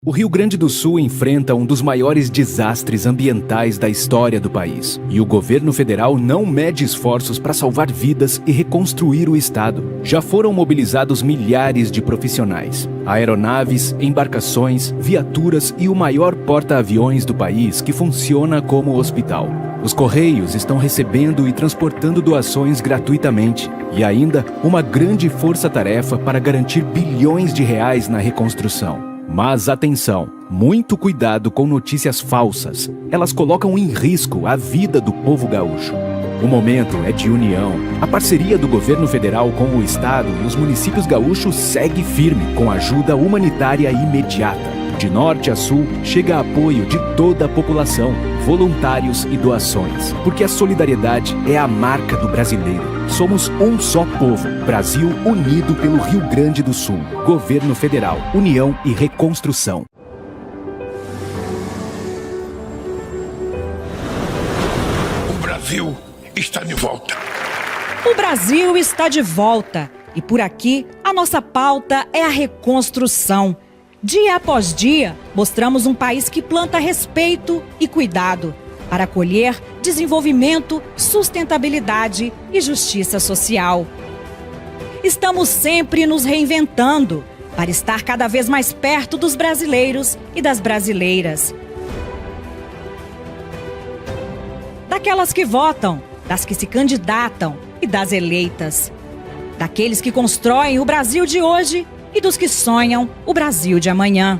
O Rio Grande do Sul enfrenta um dos maiores desastres ambientais da história do país. E o governo federal não mede esforços para salvar vidas e reconstruir o estado. Já foram mobilizados milhares de profissionais. Aeronaves, embarcações, viaturas e o maior porta-aviões do país que funciona como hospital. Os Correios estão recebendo e transportando doações gratuitamente. E ainda, uma grande força-tarefa para garantir bilhões de reais na reconstrução. Mas atenção, muito cuidado com notícias falsas. Elas colocam em risco a vida do povo gaúcho. O momento é de união. A parceria do governo federal com o estado e os municípios gaúchos segue firme com ajuda humanitária imediata. De norte a sul, chega apoio de toda a população, voluntários e doações. Porque a solidariedade é a marca do brasileiro. Somos um só povo. Brasil unido pelo Rio Grande do Sul. Governo Federal. União e Reconstrução. O Brasil está de volta. O Brasil está de volta. E por aqui, a nossa pauta é a reconstrução. Dia após dia, mostramos um país que planta respeito e cuidado para colher desenvolvimento, sustentabilidade e justiça social. Estamos sempre nos reinventando para estar cada vez mais perto dos brasileiros e das brasileiras. Daquelas que votam, das que se candidatam e das eleitas. Daqueles que constroem o Brasil de hoje e dos que sonham o Brasil de amanhã.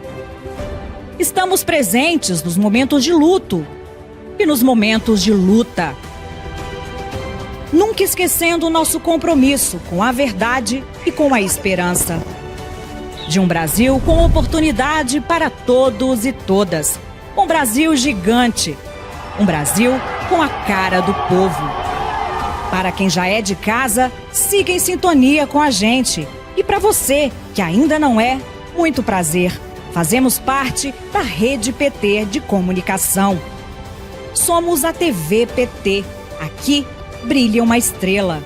Estamos presentes nos momentos de luto e nos momentos de luta. Nunca esquecendo o nosso compromisso com a verdade e com a esperança. De um Brasil com oportunidade para todos e todas. Um Brasil gigante. Um Brasil com a cara do povo. Para quem já é de casa, siga em sintonia com a gente. E para você, que ainda não é, muito prazer. Fazemos parte da Rede PT de Comunicação. Somos a TV PT. Aqui brilha uma estrela.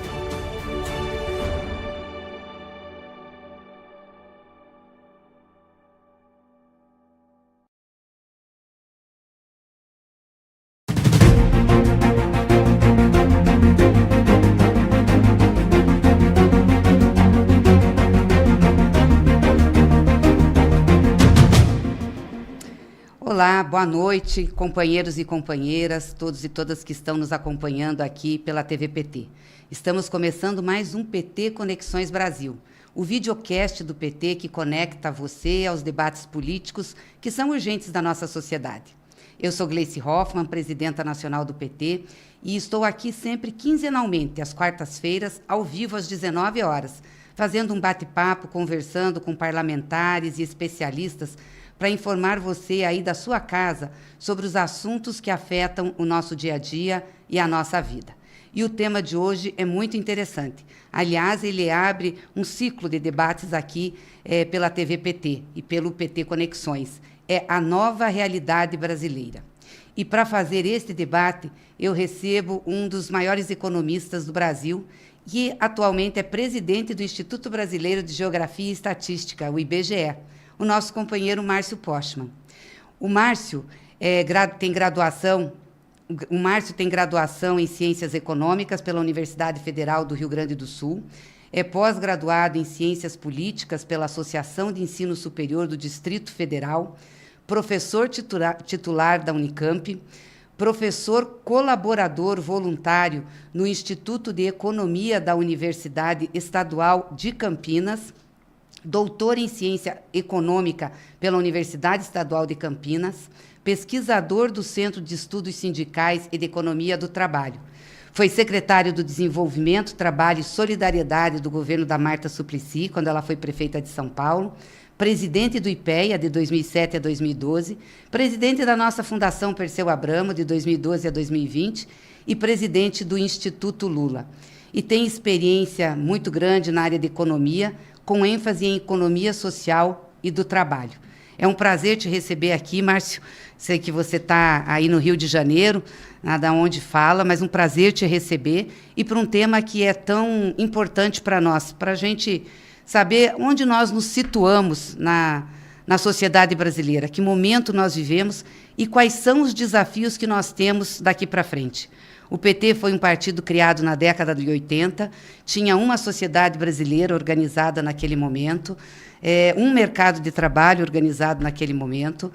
Olá, boa noite, companheiros e companheiras, todos e todas que estão nos acompanhando aqui pela TV PT. Estamos começando mais um PT Conexões Brasil, o videocast do PT que conecta você aos debates políticos que são urgentes da nossa sociedade. Eu sou Gleice Hoffmann, presidenta nacional do PT, e estou aqui sempre quinzenalmente, às quartas-feiras, ao vivo às 19 horas, fazendo um bate-papo, conversando com parlamentares e especialistas para informar você aí da sua casa sobre os assuntos que afetam o nosso dia a dia e a nossa vida. E o tema de hoje é muito interessante. Aliás, ele abre um ciclo de debates aqui pela TV PT e pelo PT Conexões. É a nova realidade brasileira. E para fazer este debate, eu recebo um dos maiores economistas do Brasil, que atualmente é presidente do Instituto Brasileiro de Geografia e Estatística, o IBGE, o nosso companheiro Márcio Postman. O Márcio tem graduação em Ciências Econômicas pela Universidade Federal do Rio Grande do Sul, é pós-graduado em Ciências Políticas pela Associação de Ensino Superior do Distrito Federal, professor titular da Unicamp, professor colaborador voluntário no Instituto de Economia da Universidade Estadual de Campinas, doutor em Ciência Econômica pela Universidade Estadual de Campinas, pesquisador do Centro de Estudos Sindicais e de Economia do Trabalho. Foi secretário do Desenvolvimento, Trabalho e Solidariedade do governo da Marta Suplicy, quando ela foi prefeita de São Paulo, presidente do IPEA de 2007 a 2012, presidente da nossa Fundação Perseu Abramo de 2012 a 2020 e presidente do Instituto Lula. E tem experiência muito grande na área de economia, com ênfase em economia social e do trabalho. É um prazer te receber aqui, Márcio. Sei que você está aí no Rio de Janeiro, nada onde fala, mas um prazer te receber e para um tema que é tão importante para nós, para a gente saber onde nós nos situamos na sociedade brasileira, que momento nós vivemos e quais são os desafios que nós temos daqui para frente. O PT foi um partido criado na década de 80, tinha uma sociedade brasileira organizada naquele momento, um mercado de trabalho organizado naquele momento,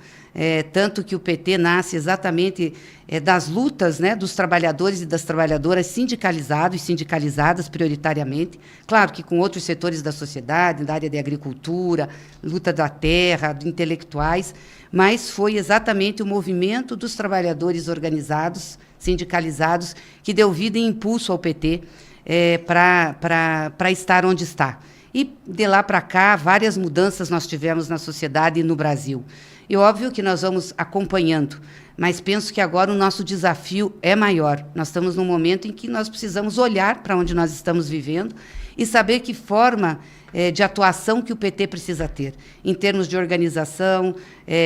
tanto que o PT nasce exatamente das lutas, né, dos trabalhadores e das trabalhadoras sindicalizados e sindicalizadas prioritariamente, claro que com outros setores da sociedade, da área de agricultura, luta da terra, de intelectuais, mas foi exatamente o movimento dos trabalhadores organizados, sindicalizados, que deu vida e impulso ao PT para estar onde está. E, de lá para cá, várias mudanças nós tivemos na sociedade e no Brasil. E óbvio que nós vamos acompanhando, mas penso que agora o nosso desafio é maior. Nós estamos num momento em que nós precisamos olhar para onde nós estamos vivendo e saber que forma de atuação que o PT precisa ter, em termos de organização,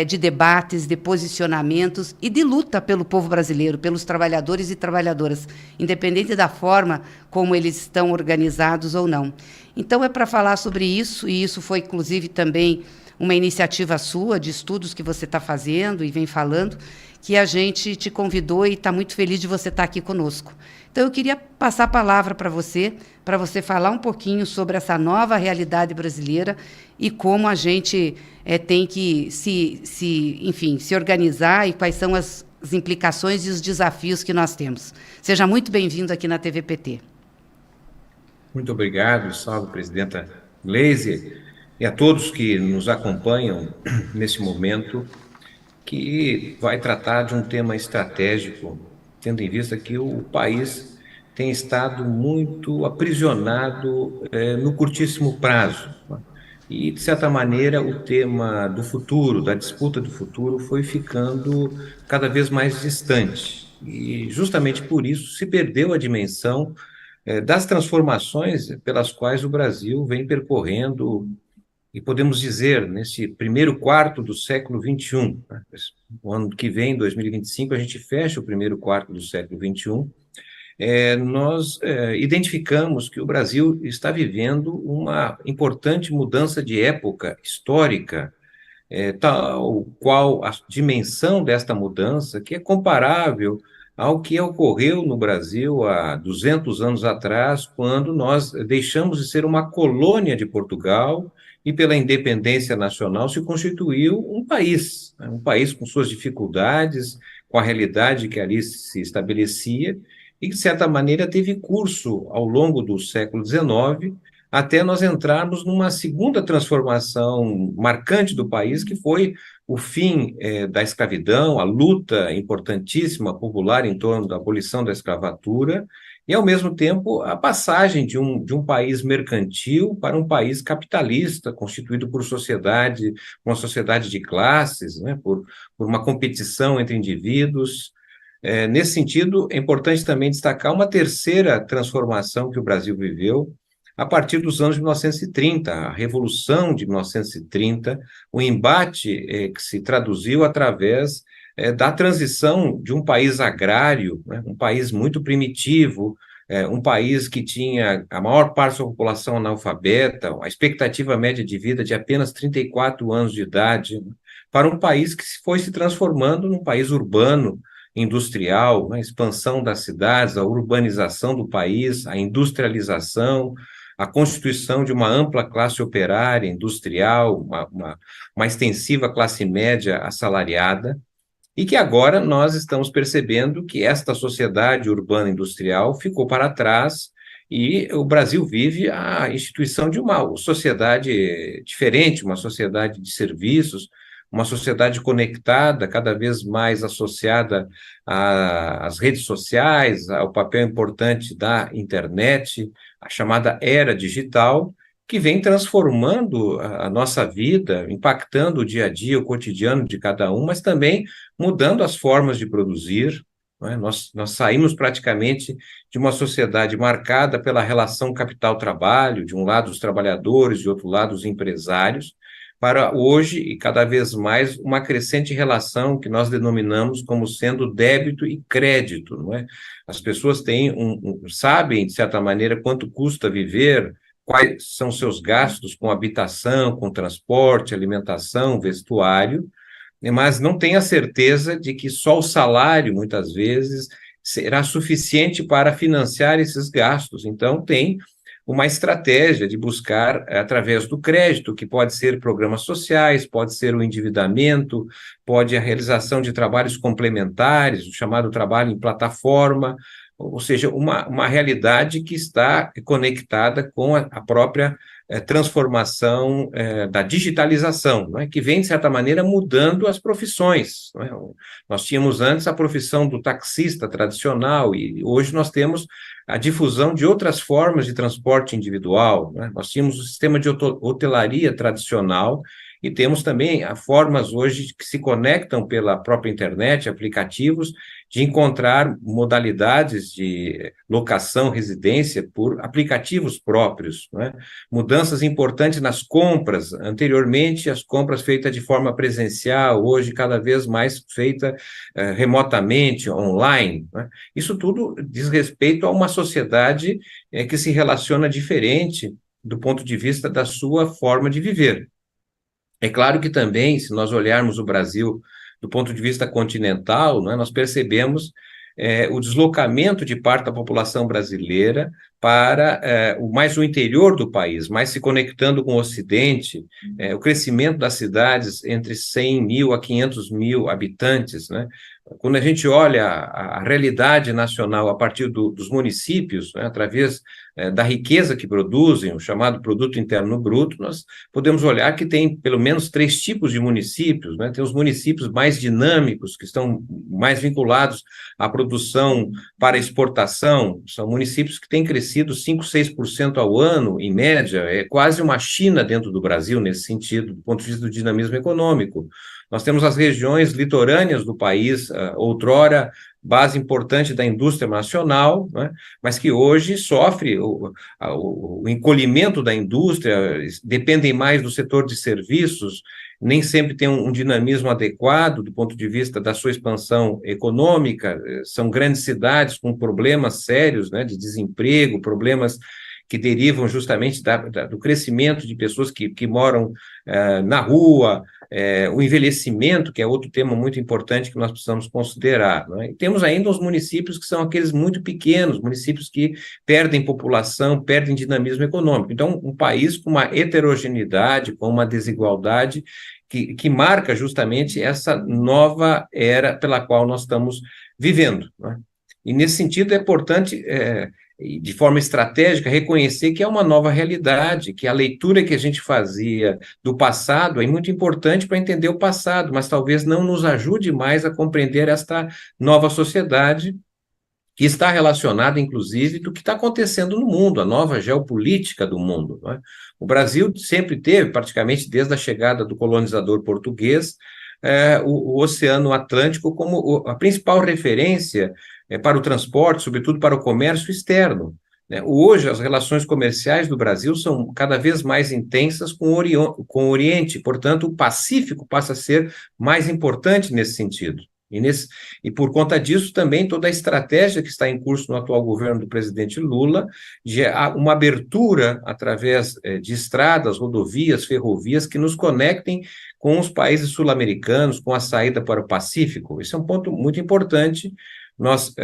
de debates, de posicionamentos e de luta pelo povo brasileiro, pelos trabalhadores e trabalhadoras, independente da forma como eles estão organizados ou não. Então, é para falar sobre isso, e isso foi, inclusive, também uma iniciativa sua, de estudos que você está fazendo e vem falando, que a gente te convidou e está muito feliz de você estar aqui conosco. Então, eu queria passar a palavra para você falar um pouquinho sobre essa nova realidade brasileira e como a gente tem que se organizar e quais são as implicações e os desafios que nós temos. Seja muito bem-vindo aqui na TVPT. Muito obrigado, salve, presidenta Gleisi, e a todos que nos acompanham nesse momento, que vai tratar de um tema estratégico, tendo em vista que o país tem estado muito aprisionado no curtíssimo prazo. E, de certa maneira, o tema do futuro, da disputa do futuro, foi ficando cada vez mais distante. E, justamente por isso, se perdeu a dimensão das transformações pelas quais o Brasil vem percorrendo, e podemos dizer, nesse primeiro quarto do século XXI, né? O ano que vem, 2025, a gente fecha o primeiro quarto do século XXI, nós identificamos que o Brasil está vivendo uma importante mudança de época histórica, tal qual a dimensão desta mudança, que é comparável ao que ocorreu no Brasil há 200 anos atrás, quando nós deixamos de ser uma colônia de Portugal e, pela independência nacional, se constituiu um país, né? Um país com suas dificuldades, com a realidade que ali se estabelecia, e, de certa maneira, teve curso ao longo do século XIX, até nós entrarmos numa segunda transformação marcante do país, que foi o fim da escravidão, a luta importantíssima popular em torno da abolição da escravatura, e, ao mesmo tempo, a passagem de um país mercantil para um país capitalista, constituído por uma sociedade de classes, né, por uma competição entre indivíduos. Nesse sentido, é importante também destacar uma terceira transformação que o Brasil viveu a partir dos anos de 1930, a Revolução de 1930, o embate que se traduziu através da transição de um país agrário, né, um país muito primitivo, um país que tinha a maior parte da sua população analfabeta, a expectativa média de vida de apenas 34 anos de idade, né, para um país que foi se transformando num país urbano, industrial, a expansão das cidades, a urbanização do país, a industrialização, a constituição de uma ampla classe operária, industrial, uma extensiva classe média assalariada, e que agora nós estamos percebendo que esta sociedade urbana industrial ficou para trás e o Brasil vive a instituição de uma sociedade diferente, uma sociedade de serviços, uma sociedade conectada, cada vez mais associada às redes sociais, ao papel importante da internet, a chamada era digital, que vem transformando a nossa vida, impactando o dia a dia, o cotidiano de cada um, mas também mudando as formas de produzir, né? Nós saímos praticamente de uma sociedade marcada pela relação capital-trabalho, de um lado os trabalhadores, de outro lado os empresários, para hoje, e cada vez mais, uma crescente relação que nós denominamos como sendo débito e crédito, não é? As pessoas sabem, de certa maneira, quanto custa viver, quais são seus gastos com habitação, com transporte, alimentação, vestuário, mas não tem a certeza de que só o salário, muitas vezes, será suficiente para financiar esses gastos. Então, tem uma estratégia de buscar através do crédito, que pode ser programas sociais, pode ser o endividamento, pode a realização de trabalhos complementares, o chamado trabalho em plataforma, ou seja, uma realidade que está conectada com a própria transformação da digitalização, não é? Que vem, de certa maneira, mudando as profissões. Não é? Nós tínhamos antes a profissão do taxista tradicional e hoje nós temos a difusão de outras formas de transporte individual. Não é? Nós tínhamos o sistema de hotelaria tradicional e temos também formas hoje que se conectam pela própria internet, aplicativos, de encontrar modalidades de locação, residência por aplicativos próprios, não é? Mudanças importantes nas compras. Anteriormente, as compras feitas de forma presencial, hoje cada vez mais feita remotamente, online, não é? Isso tudo diz respeito a uma sociedade que se relaciona diferente do ponto de vista da sua forma de viver. É claro que também, se nós olharmos o Brasil do ponto de vista continental, não é, nós percebemos o deslocamento de parte da população brasileira para mais o interior do país, mais se conectando com o Ocidente, o crescimento das cidades entre 100 mil a 500 mil habitantes, né? Quando a gente olha a realidade nacional a partir dos municípios, né, através da riqueza que produzem, o chamado Produto Interno Bruto, nós podemos olhar que tem pelo menos 3 tipos de municípios, né? Tem os municípios mais dinâmicos, que estão mais vinculados à produção para exportação, são municípios que têm crescido 5, 6% ao ano, em média, é quase uma China dentro do Brasil, nesse sentido, do ponto de vista do dinamismo econômico. Nós temos as regiões litorâneas do país, outrora base importante da indústria nacional, né, mas que hoje sofre o encolhimento da indústria, dependem mais do setor de serviços, nem sempre tem um dinamismo adequado do ponto de vista da sua expansão econômica, são grandes cidades com problemas sérios, né, de desemprego, problemas que derivam justamente do crescimento de pessoas que moram na rua, o envelhecimento, que é outro tema muito importante que nós precisamos considerar, não é? E temos ainda os municípios que são aqueles muito pequenos, municípios que perdem população, perdem dinamismo econômico. Então, um país com uma heterogeneidade, com uma desigualdade que marca justamente essa nova era pela qual nós estamos vivendo, não é? E, nesse sentido, é importante de forma estratégica, reconhecer que é uma nova realidade, que a leitura que a gente fazia do passado é muito importante para entender o passado, mas talvez não nos ajude mais a compreender esta nova sociedade que está relacionada, inclusive, do que está acontecendo no mundo, a nova geopolítica do mundo, não é? O Brasil sempre teve, praticamente desde a chegada do colonizador português, o Oceano Atlântico como a principal referência para o transporte, sobretudo para o comércio externo, né? Hoje, as relações comerciais do Brasil são cada vez mais intensas com o Oriente, portanto, o Pacífico passa a ser mais importante nesse sentido. E por conta disso, também toda a estratégia que está em curso no atual governo do presidente Lula, de uma abertura através de estradas, rodovias, ferrovias, que nos conectem com os países sul-americanos, com a saída para o Pacífico. Esse é um ponto muito importante. Nós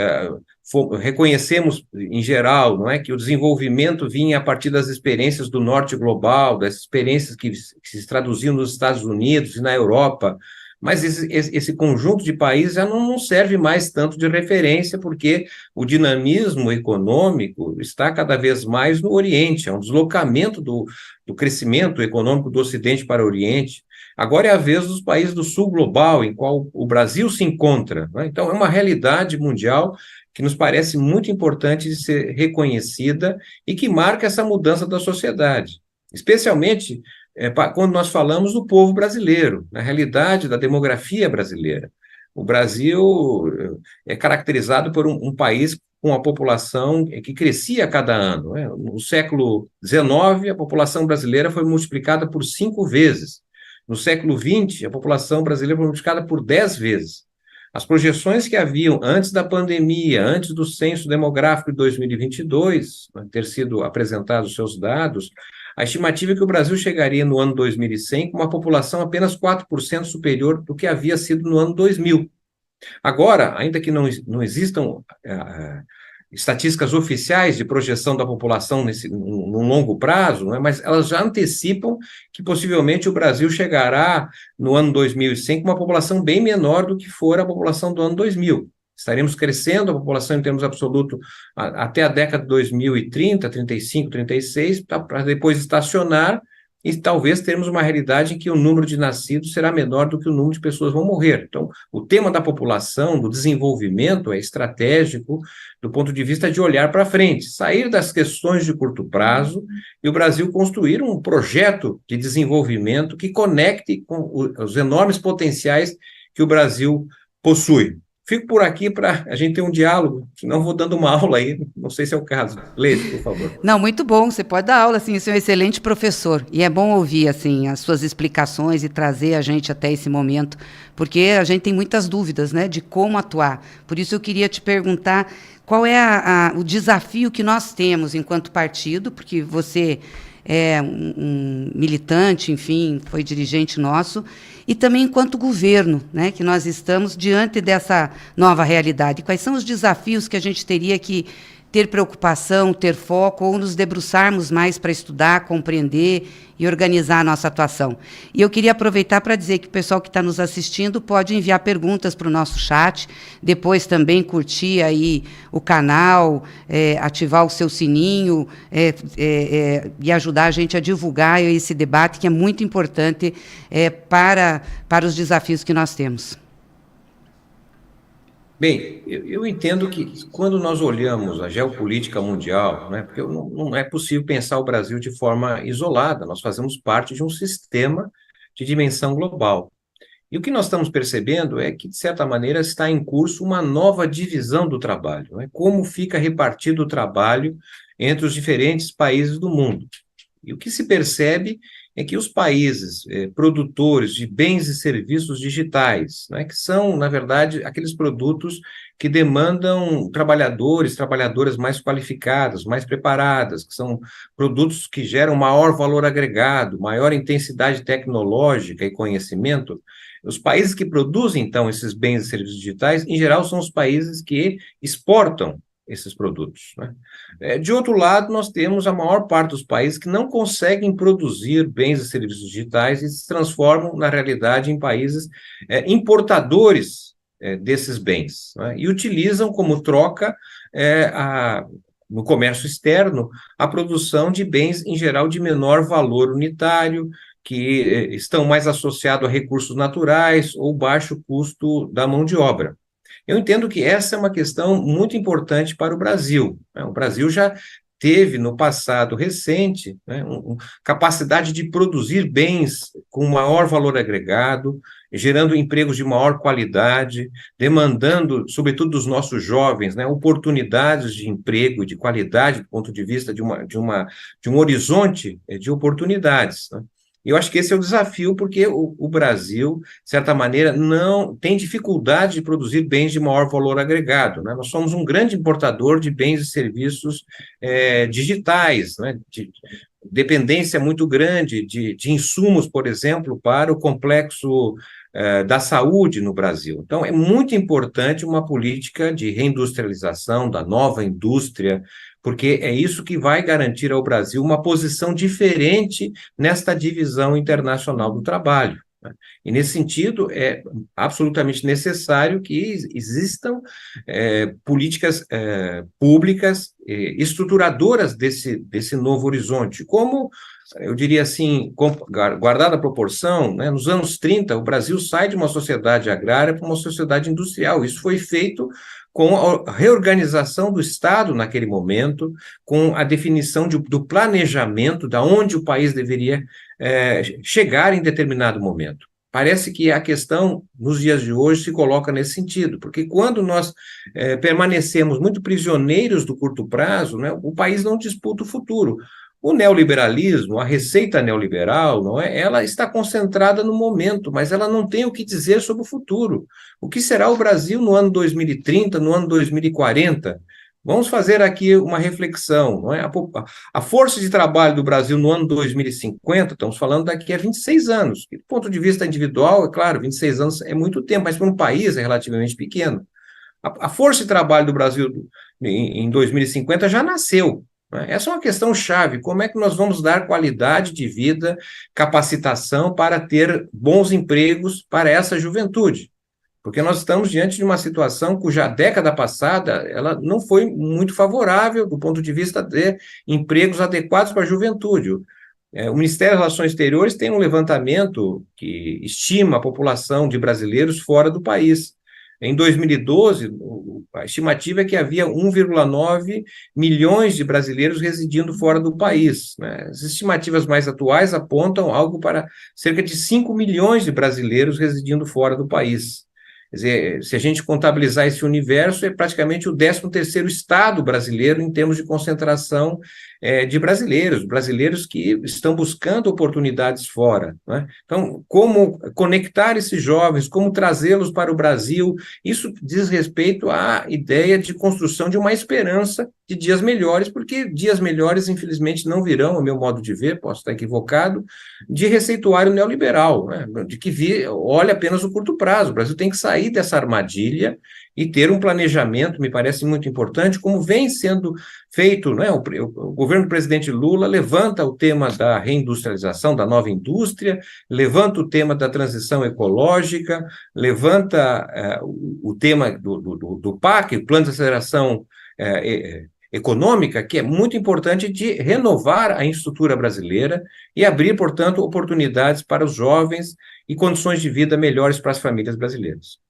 reconhecemos, em geral, não é, que o desenvolvimento vinha a partir das experiências do norte global, das experiências que se traduziam nos Estados Unidos e na Europa, mas esse conjunto de países já não serve mais tanto de referência, porque o dinamismo econômico está cada vez mais no Oriente, é um deslocamento do crescimento econômico do Ocidente para o Oriente. Agora é a vez dos países do sul global, em qual o Brasil se encontra, né? Então, é uma realidade mundial que nos parece muito importante de ser reconhecida e que marca essa mudança da sociedade, especialmente quando nós falamos do povo brasileiro, na realidade da demografia brasileira. O Brasil é caracterizado por um país com uma população que crescia a cada ano, né? No século XIX, a população brasileira foi multiplicada por 5 vezes. No século XX, a população brasileira foi multiplicada por 10 vezes. As projeções que haviam antes da pandemia, antes do censo demográfico de 2022, ter sido apresentados seus dados, a estimativa é que o Brasil chegaria no ano 2100 com uma população apenas 4% superior do que havia sido no ano 2000. Agora, ainda que não existam estatísticas oficiais de projeção da população num longo prazo, né, mas elas já antecipam que possivelmente o Brasil chegará no ano 2100 com uma população bem menor do que for a população do ano 2000. Estaremos crescendo a população em termos absolutos até a década de 2030, 35, 36, para depois estacionar e talvez termos uma realidade em que o número de nascidos será menor do que o número de pessoas vão morrer. Então, o tema da população, do desenvolvimento, é estratégico do ponto de vista de olhar para frente, sair das questões de curto prazo e o Brasil construir um projeto de desenvolvimento que conecte com os enormes potenciais que o Brasil possui. Fico por aqui para a gente ter um diálogo, senão vou dando uma aula aí, não sei se é o caso. Leite, por favor. Não, muito bom, você pode dar aula, assim, você é um excelente professor, e é bom ouvir, assim, as suas explicações e trazer a gente até esse momento, porque a gente tem muitas dúvidas, né, de como atuar. Por isso eu queria te perguntar qual é o desafio que nós temos enquanto partido, porque você é um militante, enfim, foi dirigente nosso, e também enquanto governo, né, que nós estamos diante dessa nova realidade. Quais são os desafios que a gente teria que ter preocupação, ter foco, ou nos debruçarmos mais para estudar, compreender e organizar a nossa atuação? E eu queria aproveitar para dizer que o pessoal que está nos assistindo pode enviar perguntas para o nosso chat, depois também curtir aí o canal, ativar o seu sininho e ajudar a gente a divulgar esse debate, que é muito importante para os desafios que nós temos. Bem, eu entendo que quando nós olhamos a geopolítica mundial, né, porque não é possível pensar o Brasil de forma isolada, nós fazemos parte de um sistema de dimensão global. E o que nós estamos percebendo é que, de certa maneira, está em curso uma nova divisão do trabalho, né, como fica repartido o trabalho entre os diferentes países do mundo. E o que se percebe é que os países produtores de bens e serviços digitais, né, que são, na verdade, aqueles produtos que demandam trabalhadoras mais qualificadas, mais preparadas, que são produtos que geram maior valor agregado, maior intensidade tecnológica e conhecimento. Os países que produzem, então, esses bens e serviços digitais, em geral, são os países que exportam esses produtos, né? De outro lado, nós temos a maior parte dos países que não conseguem produzir bens e serviços digitais e se transformam, na realidade, em países importadores desses bens, né? E utilizam como troca no comércio externo a produção de bens, em geral, de menor valor unitário, que estão mais associados a recursos naturais ou baixo custo da mão de obra. Eu entendo que essa é uma questão muito importante para o Brasil, né? O Brasil já teve, no passado recente, né, capacidade de produzir bens com maior valor agregado, gerando empregos de maior qualidade, demandando, sobretudo dos nossos jovens, né, oportunidades de emprego de qualidade, do ponto de vista de um horizonte de oportunidades, né? Eu acho que esse é o desafio, porque o Brasil, de certa maneira, não tem dificuldade de produzir bens de maior valor agregado, né? Nós somos um grande importador de bens e serviços digitais, né? De dependência muito grande de insumos, por exemplo, para o complexo da saúde no Brasil. Então, é muito importante uma política de reindustrialização, da nova indústria, porque é isso que vai garantir ao Brasil uma posição diferente nesta divisão internacional do trabalho, né? E, nesse sentido, é absolutamente necessário que existam políticas públicas estruturadoras desse novo horizonte, como, eu diria assim, guardada a proporção, né, nos anos 30, o Brasil sai de uma sociedade agrária para uma sociedade industrial. Isso foi feito com a reorganização do Estado naquele momento, com a definição do planejamento de onde o país deveria chegar em determinado momento. Parece que a questão, nos dias de hoje, se coloca nesse sentido, porque quando nós permanecemos muito prisioneiros do curto prazo, né, o país não disputa o futuro. O neoliberalismo, a receita neoliberal, não é? Ela está concentrada no momento, mas ela não tem o que dizer sobre o futuro. O que será o Brasil no ano 2030, no ano 2040? Vamos fazer aqui uma reflexão, não é? A força de trabalho do Brasil no ano 2050, estamos falando daqui a 26 anos. Do ponto de vista individual, é claro, 26 anos é muito tempo, mas para um país é relativamente pequeno. A força de trabalho do Brasil em 2050 já nasceu. Né? Essa é uma questão chave. Como é que nós vamos dar qualidade de vida, capacitação para ter bons empregos para essa juventude? Porque nós estamos diante de uma situação cuja década passada ela não foi muito favorável do ponto de vista de empregos adequados para a juventude. O Ministério das Relações Exteriores tem um levantamento que estima a população de brasileiros fora do país. Em 2012, a estimativa é que havia 1,9 milhões de brasileiros residindo fora do país. Né? As estimativas mais atuais apontam algo para cerca de 5 milhões de brasileiros residindo fora do país. Quer dizer, se a gente contabilizar esse universo, é praticamente o 13º estado brasileiro em termos de concentração de brasileiros que estão buscando oportunidades fora. Né? Então, como conectar esses jovens, como trazê-los para o Brasil, isso diz respeito à ideia de construção de uma esperança de dias melhores, porque dias melhores, infelizmente, não virão, ao meu modo de ver, posso estar equivocado, de receituário neoliberal, né? De que olha apenas o curto prazo. O Brasil tem que sair dessa armadilha e ter um planejamento, me parece muito importante, como vem sendo feito, né? O governo do presidente Lula levanta o tema da reindustrialização, da nova indústria, levanta o tema da transição ecológica, levanta o tema do PAC, o Plano de Aceleração Econômica, que é muito importante de renovar a infraestrutura brasileira e abrir, portanto, oportunidades para os jovens e condições de vida melhores para as famílias brasileiras.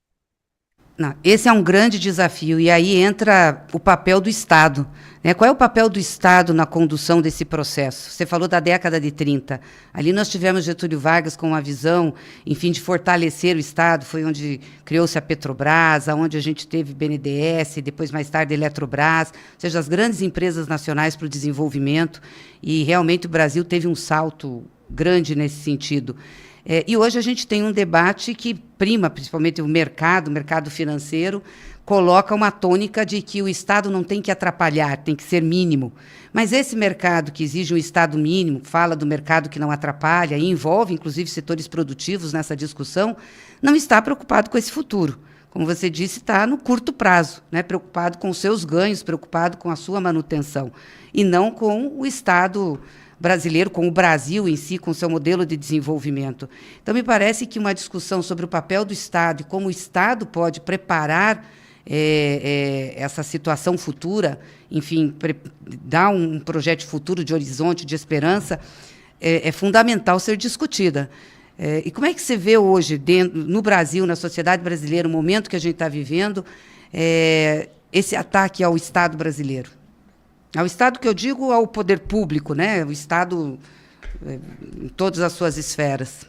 Não, esse é um grande desafio, e aí entra o papel do Estado. Né? Qual é o papel do Estado na condução desse processo? Você falou da década de 30. Ali nós tivemos Getúlio Vargas com uma visão, enfim, de fortalecer o Estado. Foi onde criou-se a Petrobras, onde a gente teve BNDES, depois, mais tarde, Eletrobras, ou seja, as grandes empresas nacionais para o desenvolvimento. E, realmente, o Brasil teve um salto grande nesse sentido. E hoje a gente tem um debate que prima, principalmente o mercado financeiro, coloca uma tônica de que o Estado não tem que atrapalhar, tem que ser mínimo. Mas esse mercado que exige um Estado mínimo, fala do mercado que não atrapalha, e envolve, inclusive, setores produtivos nessa discussão, não está preocupado com esse futuro. Como você disse, está no curto prazo, né? Preocupado com os seus ganhos, preocupado com a sua manutenção, e não com o Estado brasileiro, com o Brasil em si, com o seu modelo de desenvolvimento. Então, me parece que uma discussão sobre o papel do Estado e como o Estado pode preparar essa situação futura, enfim, dar um projeto de futuro, de horizonte, de esperança, é fundamental ser discutida. E como é que você vê hoje, no Brasil, na sociedade brasileira, o momento que a gente está vivendo, esse ataque ao Estado brasileiro? Ao Estado, que eu digo, ao poder público, né? O Estado em todas as suas esferas.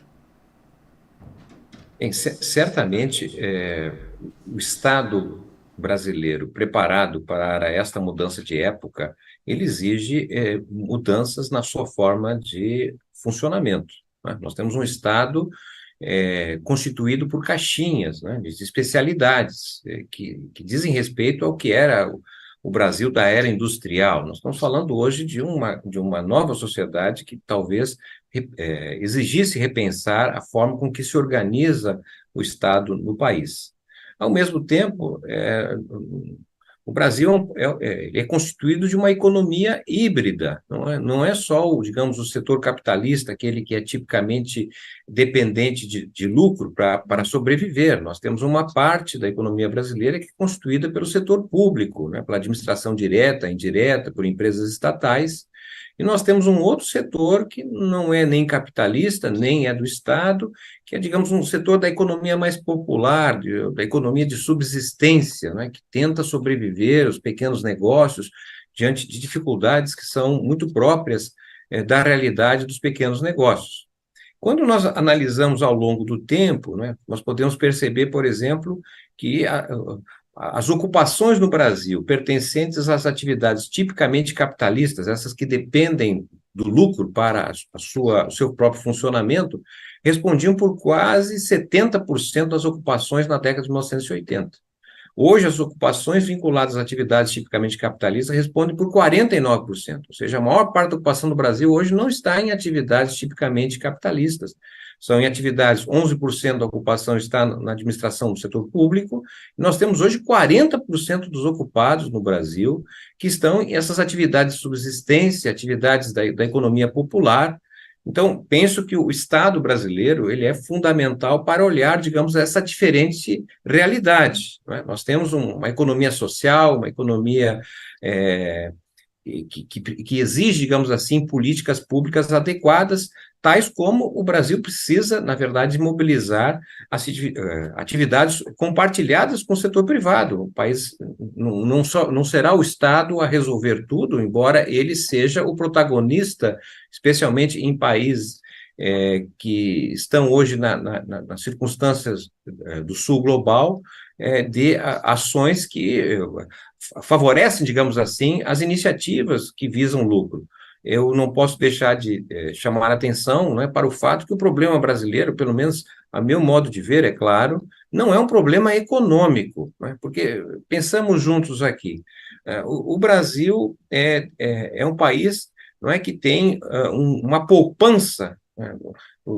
Bem, certamente, o Estado brasileiro, preparado para esta mudança de época, ele exige mudanças na sua forma de funcionamento. Né? Nós temos um Estado constituído por caixinhas, né, de especialidades, que dizem respeito ao que era o Brasil da era industrial. Nós estamos falando hoje de uma nova sociedade que talvez exigisse repensar a forma com que se organiza o Estado no país. Ao mesmo tempo, o Brasil é constituído de uma economia híbrida, não é só, digamos, o setor capitalista, aquele que é tipicamente dependente de lucro para sobreviver. Nós temos uma parte da economia brasileira que é constituída pelo setor público, né, pela administração direta, indireta, por empresas estatais, e nós temos um outro setor que não é nem capitalista, nem é do Estado, que é, digamos, um setor da economia mais popular, da economia de subsistência, né, que tenta sobreviver, os pequenos negócios, diante de dificuldades que são muito próprias da realidade dos pequenos negócios. Quando nós analisamos ao longo do tempo, né, nós podemos perceber, por exemplo, que as ocupações no Brasil pertencentes às atividades tipicamente capitalistas, essas que dependem do lucro para o seu próprio funcionamento, respondiam por quase 70% das ocupações na década de 1980. Hoje, as ocupações vinculadas a atividades tipicamente capitalistas respondem por 49%, ou seja, a maior parte da ocupação do Brasil hoje não está em atividades tipicamente capitalistas. São em atividades, 11% da ocupação está na administração do setor público, e nós temos hoje 40% dos ocupados no Brasil que estão em essas atividades de subsistência, atividades da economia popular. Então, penso que o Estado brasileiro ele é fundamental para olhar, digamos, essa diferente realidade, né? Nós temos uma economia social, uma economia que exige, digamos assim, políticas públicas adequadas, tais como o Brasil precisa, na verdade, mobilizar atividades compartilhadas com o setor privado. O país não será o Estado a resolver tudo, embora ele seja o protagonista, especialmente em países que estão hoje nas circunstâncias do sul global, de ações que favorecem, digamos assim, as iniciativas que visam lucro. Eu não posso deixar de chamar a atenção, né, para o fato que o problema brasileiro, pelo menos a meu modo de ver, é claro, não é um problema econômico, né, porque pensamos juntos aqui, o Brasil é um país, não é, que tem uma poupança, né,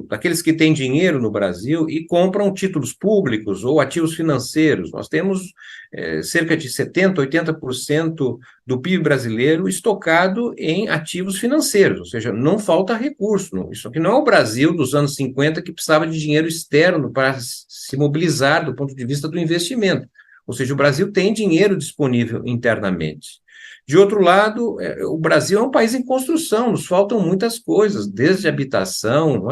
daqueles que têm dinheiro no Brasil e compram títulos públicos ou ativos financeiros. Nós temos cerca de 70%, 80% do PIB brasileiro estocado em ativos financeiros, ou seja, não falta recurso. Isso aqui não é o Brasil dos anos 50 que precisava de dinheiro externo para se mobilizar do ponto de vista do investimento. Ou seja, o Brasil tem dinheiro disponível internamente. De outro lado, o Brasil é um país em construção, nos faltam muitas coisas, desde habitação,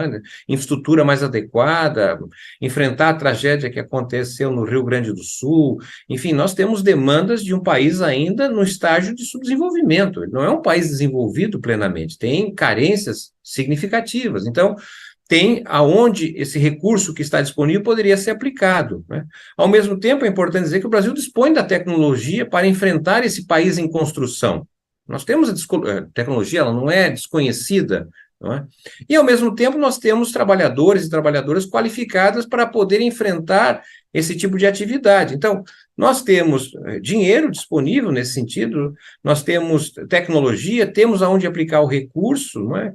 infraestrutura mais adequada, enfrentar a tragédia que aconteceu no Rio Grande do Sul, enfim, nós temos demandas de um país ainda no estágio de subdesenvolvimento, ele não é um país desenvolvido plenamente, tem carências significativas, então tem aonde esse recurso que está disponível poderia ser aplicado, né? Ao mesmo tempo, é importante dizer que o Brasil dispõe da tecnologia para enfrentar esse país em construção. Nós temos a tecnologia, ela não é desconhecida, não é? E, ao mesmo tempo, nós temos trabalhadores e trabalhadoras qualificadas para poder enfrentar esse tipo de atividade. Então, nós temos dinheiro disponível nesse sentido, nós temos tecnologia, temos aonde aplicar o recurso, não é?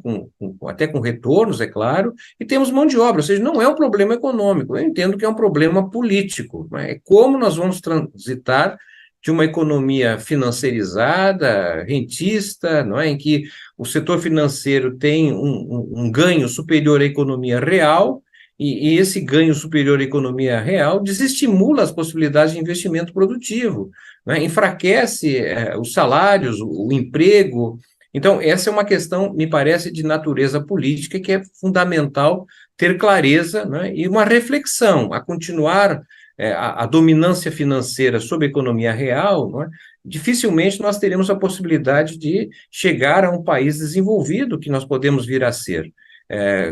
Até com retornos, é claro, e temos mão de obra, ou seja, não é um problema econômico, eu entendo que é um problema político, não é? É como nós vamos transitar de uma economia financeirizada, rentista, não é? Em que o setor financeiro tem um ganho superior à economia real, e esse ganho superior à economia real desestimula as possibilidades de investimento produtivo, né? Enfraquece os salários, o emprego. Então, essa é uma questão, me parece, de natureza política, que é fundamental ter clareza, né? E uma reflexão a continuar a dominância financeira sobre a economia real, não é? Dificilmente nós teremos a possibilidade de chegar a um país desenvolvido que nós podemos vir a ser.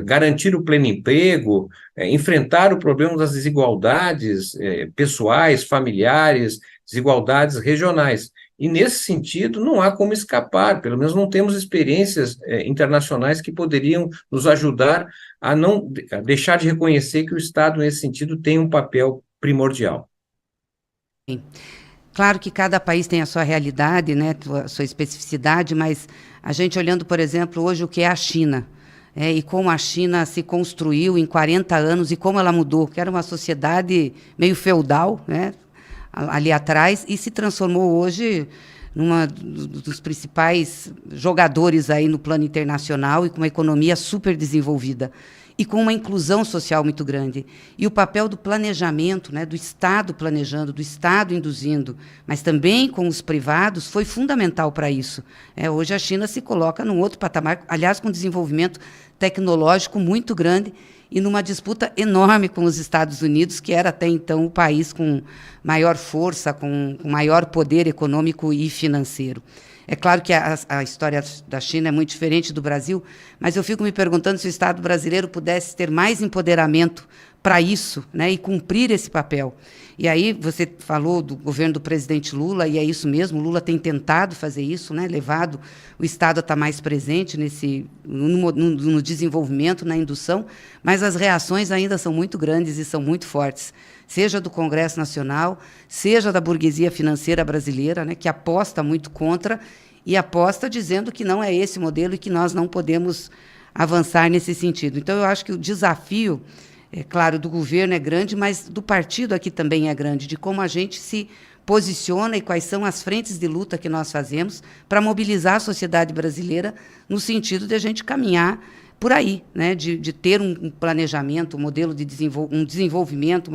Garantir o pleno emprego, enfrentar o problema das desigualdades pessoais, familiares, desigualdades regionais. E, nesse sentido, não há como escapar, pelo menos não temos experiências internacionais que poderiam nos ajudar a não deixar de reconhecer que o Estado, nesse sentido, tem um papel primordial. Sim. Claro que cada país tem a sua realidade, né, a sua especificidade, mas a gente olhando, por exemplo, hoje o que é a China, e como a China se construiu em 40 anos e como ela mudou, que era uma sociedade meio feudal, né, ali atrás, e se transformou hoje numa dos principais jogadores aí no plano internacional e com uma economia super desenvolvida e com uma inclusão social muito grande. E o papel do planejamento, né, do Estado planejando, do Estado induzindo, mas também com os privados, foi fundamental para isso. Hoje a China se coloca num outro patamar, aliás, com desenvolvimento tecnológico muito grande e numa disputa enorme com os Estados Unidos, que era até então o país com maior força, com maior poder econômico e financeiro. É claro que a história da China é muito diferente do Brasil, mas eu fico me perguntando se o Estado brasileiro pudesse ter mais empoderamento para isso, né, e cumprir esse papel. E aí você falou do governo do presidente Lula, e é isso mesmo, Lula tem tentado fazer isso, né, levado o Estado a estar mais presente no desenvolvimento, na indução, mas as reações ainda são muito grandes e são muito fortes, seja do Congresso Nacional, seja da burguesia financeira brasileira, né, que aposta muito contra e aposta dizendo que não é esse modelo e que nós não podemos avançar nesse sentido. Então, eu acho que o desafio, é claro, do governo é grande, mas do partido aqui também é grande, de como a gente se posiciona e quais são as frentes de luta que nós fazemos para mobilizar a sociedade brasileira no sentido de a gente caminhar por aí, né, de ter um planejamento, um modelo de desenvolvimento,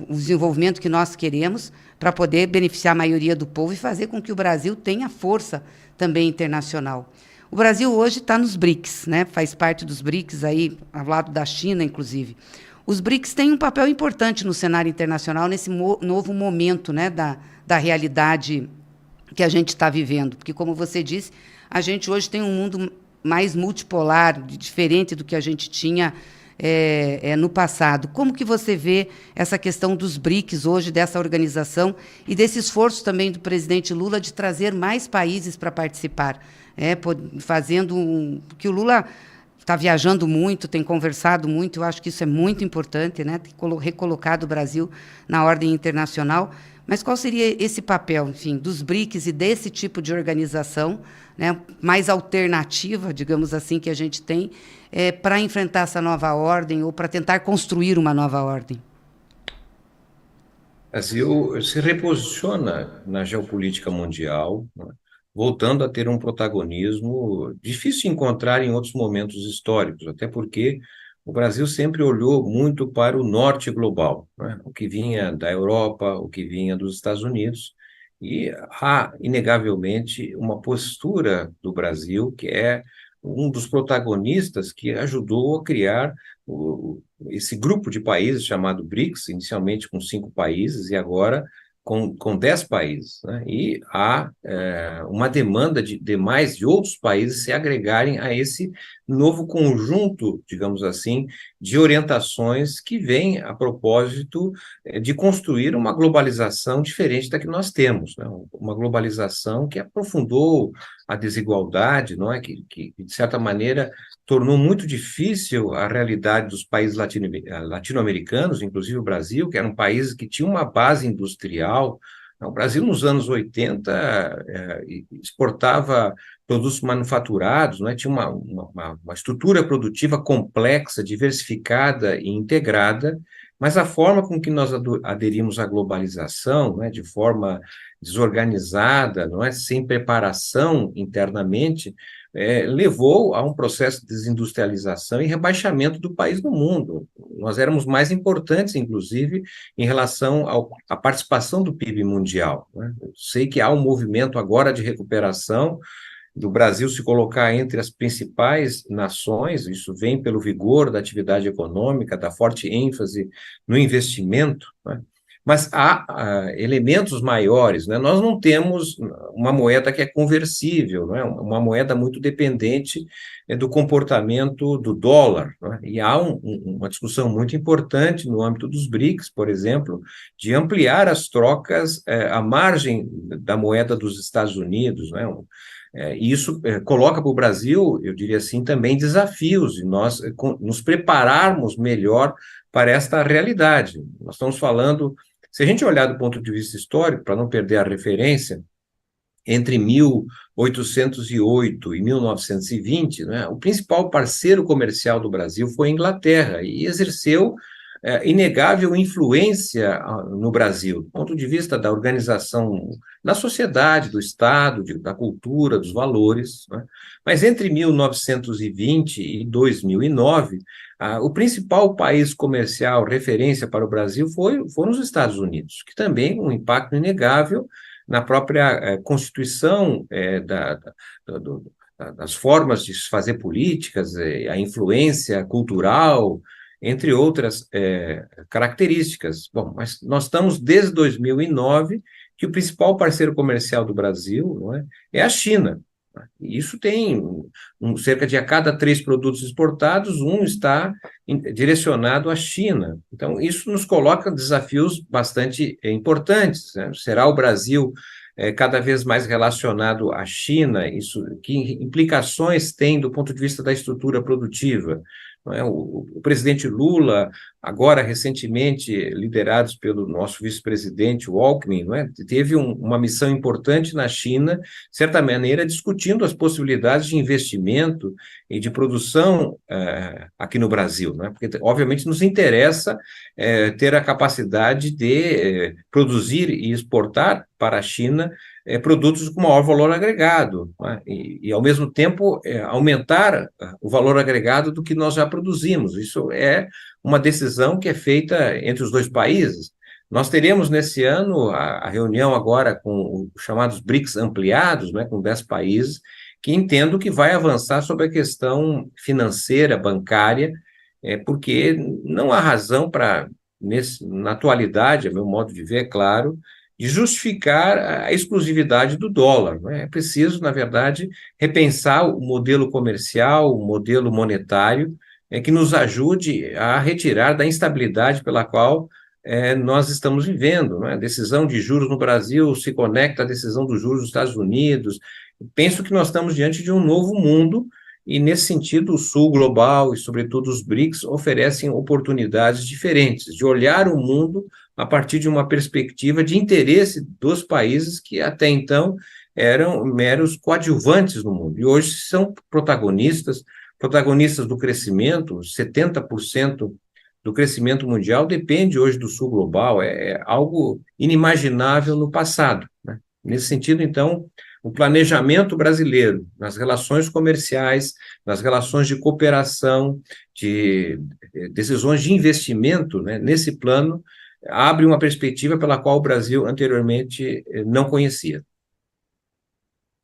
o desenvolvimento que nós queremos para poder beneficiar a maioria do povo e fazer com que o Brasil tenha força também internacional. O Brasil hoje está nos BRICS, né? Faz parte dos BRICS, aí, ao lado da China, inclusive. Os BRICS têm um papel importante no cenário internacional, nesse novo momento, né, da realidade que a gente está vivendo. Porque, como você disse, a gente hoje tem um mundo mais multipolar, diferente do que a gente tinha no passado. Como que você vê essa questão dos BRICS hoje, dessa organização, e desse esforço também do presidente Lula de trazer mais países para participar? Porque o Lula está viajando muito, tem conversado muito, eu acho que isso é muito importante, né? Tem recolocado o Brasil na ordem internacional. Mas qual seria esse papel, enfim, dos BRICS e desse tipo de organização, né, mais alternativa, digamos assim, que a gente tem, para enfrentar essa nova ordem ou para tentar construir uma nova ordem? O Brasil se reposiciona na geopolítica mundial, né, voltando a ter um protagonismo difícil de encontrar em outros momentos históricos, até porque o Brasil sempre olhou muito para o norte global, né? O que vinha da Europa, o que vinha dos Estados Unidos, e há, inegavelmente, uma postura do Brasil que é um dos protagonistas que ajudou a criar esse grupo de países chamado BRICS, inicialmente com 5 países e agora com 10 países, né? E há uma demanda de outros países se agregarem a esse novo conjunto, digamos assim, de orientações que vem a propósito de construir uma globalização diferente da que nós temos, né? Uma globalização que aprofundou a desigualdade, não é? Que, de certa maneira, tornou muito difícil a realidade dos países latino-americanos, inclusive o Brasil, que era um país que tinha uma base industrial. O Brasil, nos anos 80, exportava produtos manufaturados, né? Tinha uma estrutura produtiva complexa, diversificada e integrada, mas a forma com que nós aderimos à globalização, né, de forma desorganizada, não é, sem preparação internamente, levou a um processo de desindustrialização e rebaixamento do país no mundo. Nós éramos mais importantes, inclusive, em relação à participação do PIB mundial, né? Eu sei que há um movimento agora de recuperação do Brasil se colocar entre as principais nações, isso vem pelo vigor da atividade econômica, da forte ênfase no investimento, né? Mas há elementos maiores, né? Nós não temos uma moeda que é conversível, né? Uma moeda muito dependente do comportamento do dólar, né? E há uma discussão muito importante no âmbito dos BRICS, por exemplo, de ampliar as trocas à margem da moeda dos Estados Unidos, né? E isso coloca para o Brasil, eu diria assim, também desafios, e nós nos prepararmos melhor para esta realidade. Nós estamos falando, se a gente olhar do ponto de vista histórico, para não perder a referência, entre 1808 e 1920, né, o principal parceiro comercial do Brasil foi a Inglaterra, e exerceu inegável influência no Brasil, do ponto de vista da organização da sociedade, do Estado, da cultura, dos valores, né? Mas entre 1920 e 2009, o principal país comercial referência para o Brasil foram os Estados Unidos, que também um impacto inegável na própria constituição das formas de se fazer políticas, a influência cultural, entre outras características. Bom, mas nós estamos desde 2009 que o principal parceiro comercial do Brasil, não é a China. E isso tem cerca de a cada 3 produtos exportados, um está direcionado à China. Então, isso nos coloca desafios bastante importantes, né? Será o Brasil cada vez mais relacionado à China? Isso, que implicações tem do ponto de vista da estrutura produtiva? Não é? O presidente Lula, agora recentemente liderados pelo nosso vice-presidente, o Alckmin, não é? Teve uma missão importante na China, de certa maneira, discutindo as possibilidades de investimento e de produção aqui no Brasil, não é? Porque, obviamente, nos interessa ter a capacidade de produzir e exportar para a China produtos com maior valor agregado, né? E, ao mesmo tempo, aumentar o valor agregado do que nós já produzimos. Isso é uma decisão que é feita entre os dois países. Nós teremos nesse ano a reunião agora com os chamados BRICS ampliados, né, com 10 países, que entendo que vai avançar sobre a questão financeira, bancária, porque não há razão para, na atualidade, a meu modo de ver, é claro, de justificar a exclusividade do dólar, né? É preciso, na verdade, repensar o modelo comercial, o modelo monetário, que nos ajude a retirar da instabilidade pela qual nós estamos vivendo, né? A decisão de juros no Brasil se conecta à decisão dos juros dos Estados Unidos. Penso que nós estamos diante de um novo mundo e, nesse sentido, o Sul global e, sobretudo, os BRICS oferecem oportunidades diferentes de olhar o mundo a partir de uma perspectiva de interesse dos países que até então eram meros coadjuvantes no mundo. E hoje são protagonistas do crescimento. 70% do crescimento mundial depende hoje do Sul global, é algo inimaginável no passado, né? Nesse sentido, então, o planejamento brasileiro nas relações comerciais, nas relações de cooperação, de decisões de investimento, né, nesse plano, abre uma perspectiva pela qual o Brasil anteriormente não conhecia.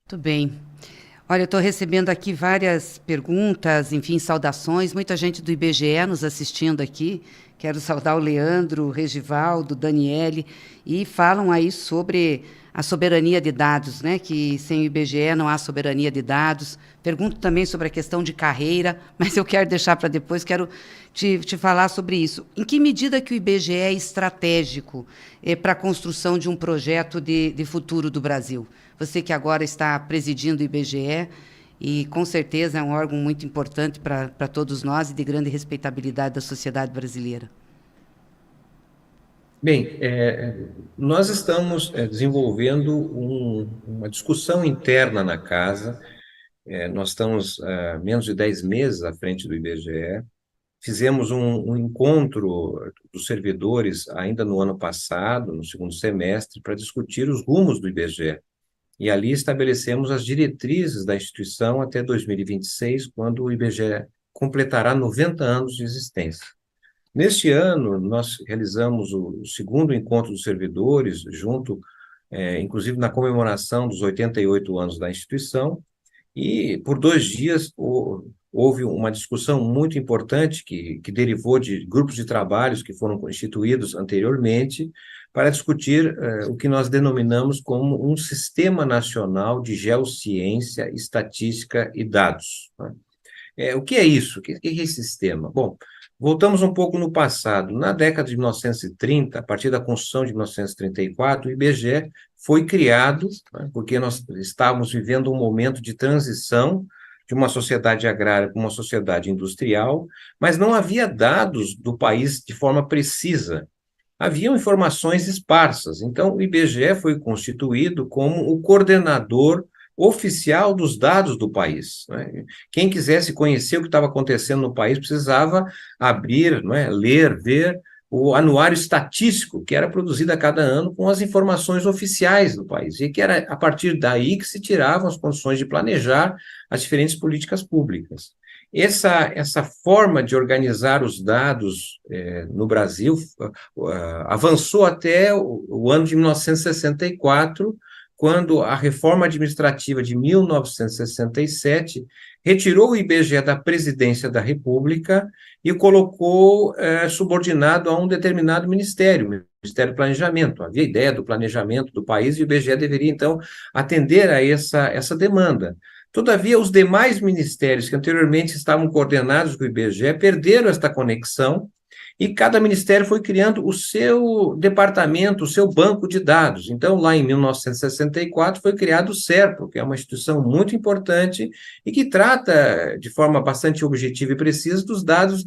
Muito bem. Olha, eu estou recebendo aqui várias perguntas, enfim, saudações, muita gente do IBGE nos assistindo aqui. Quero saudar o Leandro, o Regivaldo, Daniele, e falam aí sobre a soberania de dados, né? Que sem o IBGE não há soberania de dados. Pergunto também sobre a questão de carreira, mas eu quero deixar para depois, quero te falar sobre isso. Em que medida que o IBGE é estratégico para a construção de um projeto de futuro do Brasil? Você que agora está presidindo o IBGE, e com certeza é um órgão muito importante para todos nós e de grande respeitabilidade da sociedade brasileira. Bem, nós estamos desenvolvendo uma discussão interna na casa. Nós estamos há menos de 10 meses à frente do IBGE. Fizemos um encontro dos servidores ainda no ano passado, no segundo semestre, para discutir os rumos do IBGE. E ali estabelecemos as diretrizes da instituição até 2026, quando o IBGE completará 90 anos de existência. Neste ano, nós realizamos o segundo encontro dos servidores, junto, inclusive na comemoração dos 88 anos da instituição, e por 2 dias houve uma discussão muito importante que derivou de grupos de trabalhos que foram constituídos anteriormente para discutir o que nós denominamos como um Sistema Nacional de Geociência, Estatística e Dados, né? O que é isso? O que é esse sistema? Bom, voltamos um pouco no passado. Na década de 1930, a partir da Constituição de 1934, o IBGE foi criado, né, porque nós estávamos vivendo um momento de transição de uma sociedade agrária para uma sociedade industrial, mas não havia dados do país de forma precisa. Haviam informações esparsas. Então, o IBGE foi constituído como o coordenador oficial dos dados do país, né? Quem quisesse conhecer o que estava acontecendo no país precisava abrir, não é, ler, ver o anuário estatístico que era produzido a cada ano com as informações oficiais do país, e que era a partir daí que se tiravam as condições de planejar as diferentes políticas públicas. Essa forma de organizar os dados no Brasil avançou até o ano de 1964, quando a reforma administrativa de 1967 retirou o IBGE da presidência da República e o colocou subordinado a um determinado ministério, o Ministério do Planejamento. Havia ideia do planejamento do país e o IBGE deveria, então, atender a essa demanda. Todavia, os demais ministérios que anteriormente estavam coordenados com o IBGE perderam esta conexão e cada ministério foi criando o seu departamento, o seu banco de dados. Então, lá em 1964, foi criado o SERPRO, que é uma instituição muito importante e que trata de forma bastante objetiva e precisa dos dados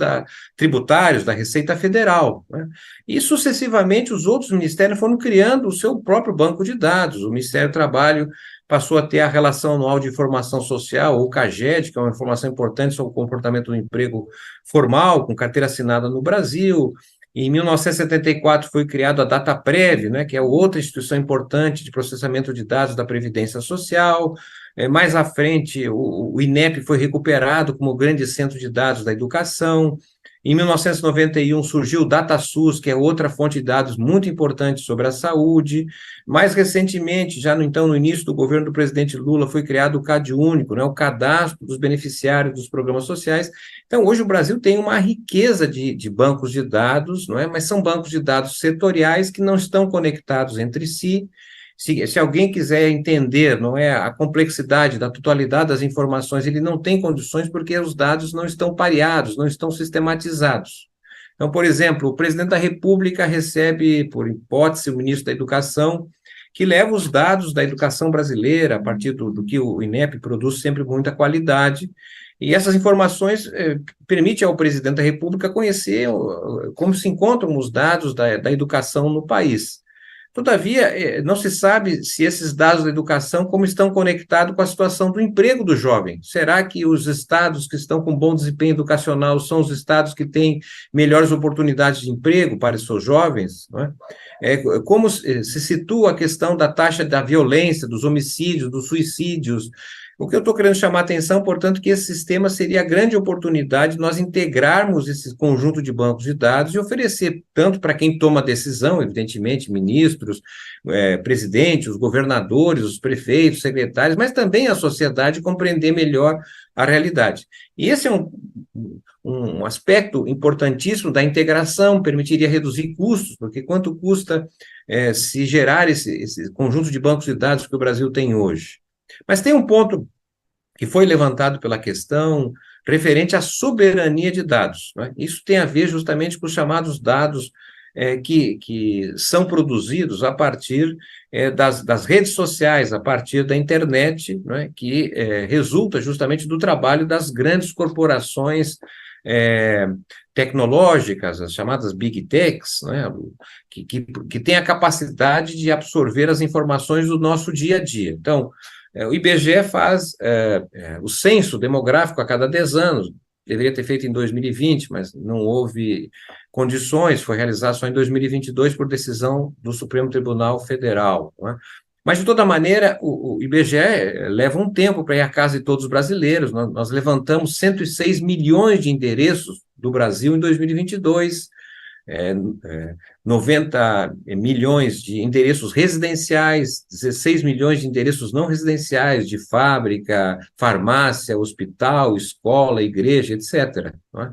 tributários da Receita Federal, né? E, sucessivamente, os outros ministérios foram criando o seu próprio banco de dados. O Ministério do Trabalho passou a ter a Relação Anual de Informação Social, ou CAGED, que é uma informação importante sobre o comportamento do emprego formal, com carteira assinada no Brasil. Em 1974 foi criado a DataPrev, né, que é outra instituição importante de processamento de dados da Previdência Social. Mais à frente, o INEP foi recuperado como grande centro de dados da educação. Em 1991 surgiu o DataSUS, que é outra fonte de dados muito importante sobre a saúde. Mais recentemente, já no início do governo do presidente Lula, foi criado o CadÚnico, né, o cadastro dos beneficiários dos programas sociais. Então, hoje o Brasil tem uma riqueza de bancos de dados, não é? Mas são bancos de dados setoriais que não estão conectados entre si. Se alguém quiser entender, não é, a complexidade da totalidade das informações, ele não tem condições porque os dados não estão pareados, não estão sistematizados. Então, por exemplo, o presidente da República recebe, por hipótese, o ministro da Educação, que leva os dados da educação brasileira, a partir do que o INEP produz sempre com muita qualidade, e essas informações permitem ao presidente da República conhecer como se encontram os dados da educação no país. Todavia, não se sabe se esses dados da educação como estão conectados com a situação do emprego do jovem. Será que os estados que estão com bom desempenho educacional são os estados que têm melhores oportunidades de emprego para os seus jovens? Não é? Como se situa a questão da taxa da violência, dos homicídios, dos suicídios? O que eu estou querendo chamar a atenção, portanto, que esse sistema seria a grande oportunidade de nós integrarmos esse conjunto de bancos de dados e oferecer, tanto para quem toma decisão, evidentemente, ministros, presidentes, os governadores, os prefeitos, secretários, mas também a sociedade compreender melhor a realidade. E esse é um aspecto importantíssimo da integração, permitiria reduzir custos, porque quanto custa se gerar esse conjunto de bancos de dados que o Brasil tem hoje? Mas tem um ponto que foi levantado pela questão referente à soberania de dados, né? Isso tem a ver justamente com os chamados dados que são produzidos a partir das redes sociais, a partir da internet, né? Que resulta justamente do trabalho das grandes corporações tecnológicas, as chamadas Big Techs, né? Que têm a capacidade de absorver as informações do nosso dia a dia. Então, o IBGE faz o censo demográfico a cada 10 anos, deveria ter feito em 2020, mas não houve condições, foi realizado só em 2022 por decisão do Supremo Tribunal Federal, não é? Mas, de toda maneira, o IBGE leva um tempo para ir à casa de todos os brasileiros. Nós levantamos 106 milhões de endereços do Brasil em 2022, 90 milhões de endereços residenciais, 16 milhões de endereços não residenciais, de fábrica, farmácia, hospital, escola, igreja, etc. Não é?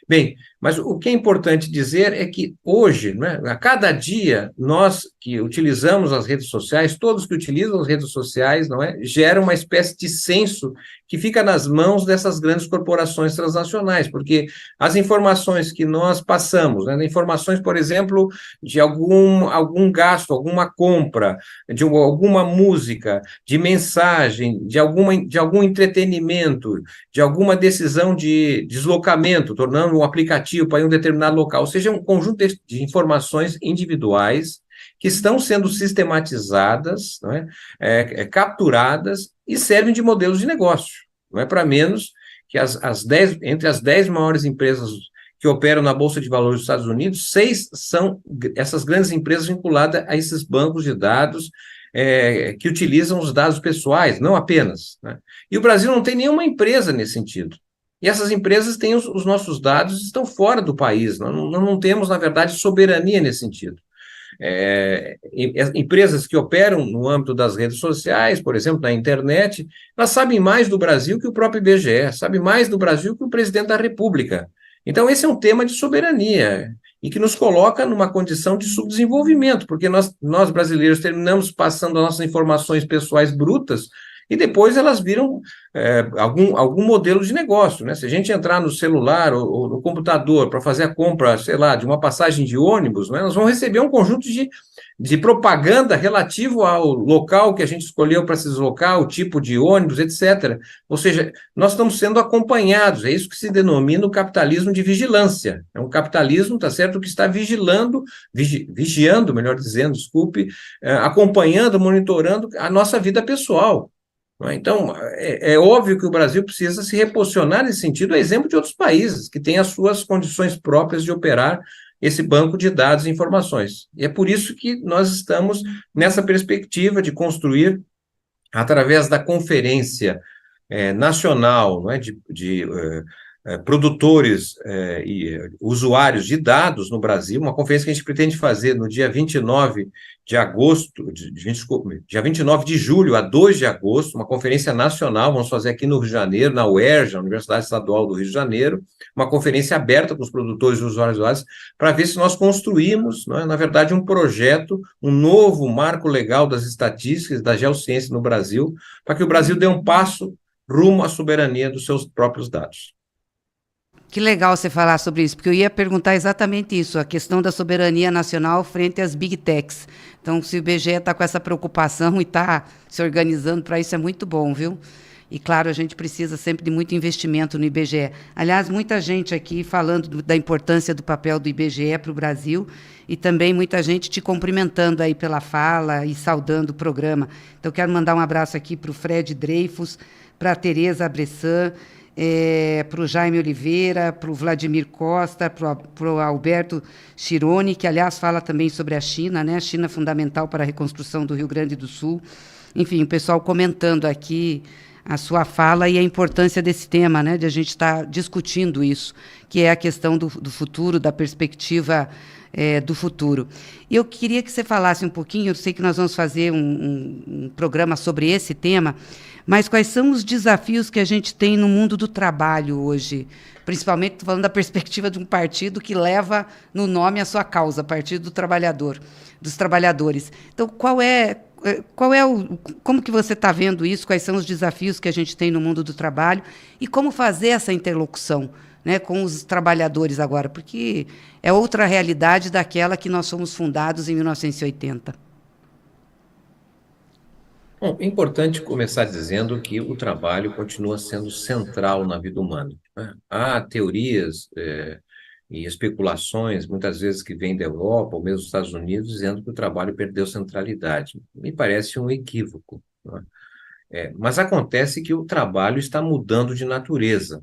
Bem, mas o que é importante dizer é que hoje, né, a cada dia, nós que utilizamos as redes sociais, todos que utilizam as redes sociais, não é, geram uma espécie de censo que fica nas mãos dessas grandes corporações transnacionais, porque as informações que nós passamos, né, informações, por exemplo, de algum gasto, alguma compra, de alguma música, de mensagem, de algum entretenimento, de alguma decisão de deslocamento, tornando um aplicativo para ir em um determinado local, ou seja, um conjunto de informações individuais que estão sendo sistematizadas, não é? Capturadas e servem de modelos de negócio. Não é para menos que entre as 10 maiores empresas que operam na Bolsa de Valores dos Estados Unidos, 6 são essas grandes empresas vinculadas a esses bancos de dados que utilizam os dados pessoais, não apenas, né? E o Brasil não tem nenhuma empresa nesse sentido. E essas empresas têm os nossos dados, estão fora do país, nós não temos, na verdade, soberania nesse sentido. Empresas que operam no âmbito das redes sociais, por exemplo, na internet, elas sabem mais do Brasil que o próprio IBGE, sabem mais do Brasil que o presidente da República. Então, esse é um tema de soberania e que nos coloca numa condição de subdesenvolvimento, porque nós brasileiros terminamos passando as nossas informações pessoais brutas e depois elas viram algum modelo de negócio, né? Se a gente entrar no celular ou no computador para fazer a compra, sei lá, de uma passagem de ônibus, né, nós vamos receber um conjunto de propaganda relativo ao local que a gente escolheu para se deslocar, o tipo de ônibus, etc. Ou seja, nós estamos sendo acompanhados, é isso que se denomina o capitalismo de vigilância. É um capitalismo, tá certo, que está vigiando, melhor dizendo, desculpe, acompanhando, monitorando a nossa vida pessoal. Então, é óbvio que o Brasil precisa se reposicionar nesse sentido, a exemplo de outros países que têm as suas condições próprias de operar esse banco de dados e informações. E é por isso que nós estamos nessa perspectiva de construir, através da Conferência Nacional, não é, de produtores e usuários de dados no Brasil, uma conferência que a gente pretende fazer no dia 29 de agosto, dia 29 de julho a 2 de agosto, uma conferência nacional, vamos fazer aqui no Rio de Janeiro, na UERJ, a Universidade Estadual do Rio de Janeiro, uma conferência aberta com os produtores e usuários, para ver se nós construímos, não é, na verdade, um projeto, um novo marco legal das estatísticas, da geociência no Brasil, para que o Brasil dê um passo rumo à soberania dos seus próprios dados. Que legal você falar sobre isso, porque eu ia perguntar exatamente isso, a questão da soberania nacional frente às big techs. Então, se o IBGE está com essa preocupação e está se organizando para isso, é muito bom, viu? E, claro, a gente precisa sempre de muito investimento no IBGE. Aliás, muita gente aqui falando da importância do papel do IBGE para o Brasil e também muita gente te cumprimentando aí pela fala e saudando o programa. Então, quero mandar um abraço aqui para o Fred Dreyfus, para a Tereza Abressan, para o Jaime Oliveira, para o Vladimir Costa, para o Alberto Chironi, que, aliás, fala também sobre a China, né? A China é fundamental para a reconstrução do Rio Grande do Sul. Enfim, o pessoal comentando aqui a sua fala e a importância desse tema, né? De a gente estar discutindo isso, que é a questão do futuro, da perspectiva do futuro. E eu queria que você falasse um pouquinho, eu sei que nós vamos fazer um programa sobre esse tema, mas quais são os desafios que a gente tem no mundo do trabalho hoje? Principalmente falando da perspectiva de um partido que leva no nome a sua causa, Partido do Trabalhador, dos Trabalhadores. Então, como que você está vendo isso? Quais são os desafios que a gente tem no mundo do trabalho? E como fazer essa interlocução, né, com os trabalhadores agora? Porque é outra realidade daquela que nós fomos fundados em 1980. Bom, é importante começar dizendo que o trabalho continua sendo central na vida humana, né? Há teorias e especulações, muitas vezes que vêm da Europa ou mesmo dos Estados Unidos, dizendo que o trabalho perdeu centralidade. Me parece um equívoco, né? Mas acontece que o trabalho está mudando de natureza.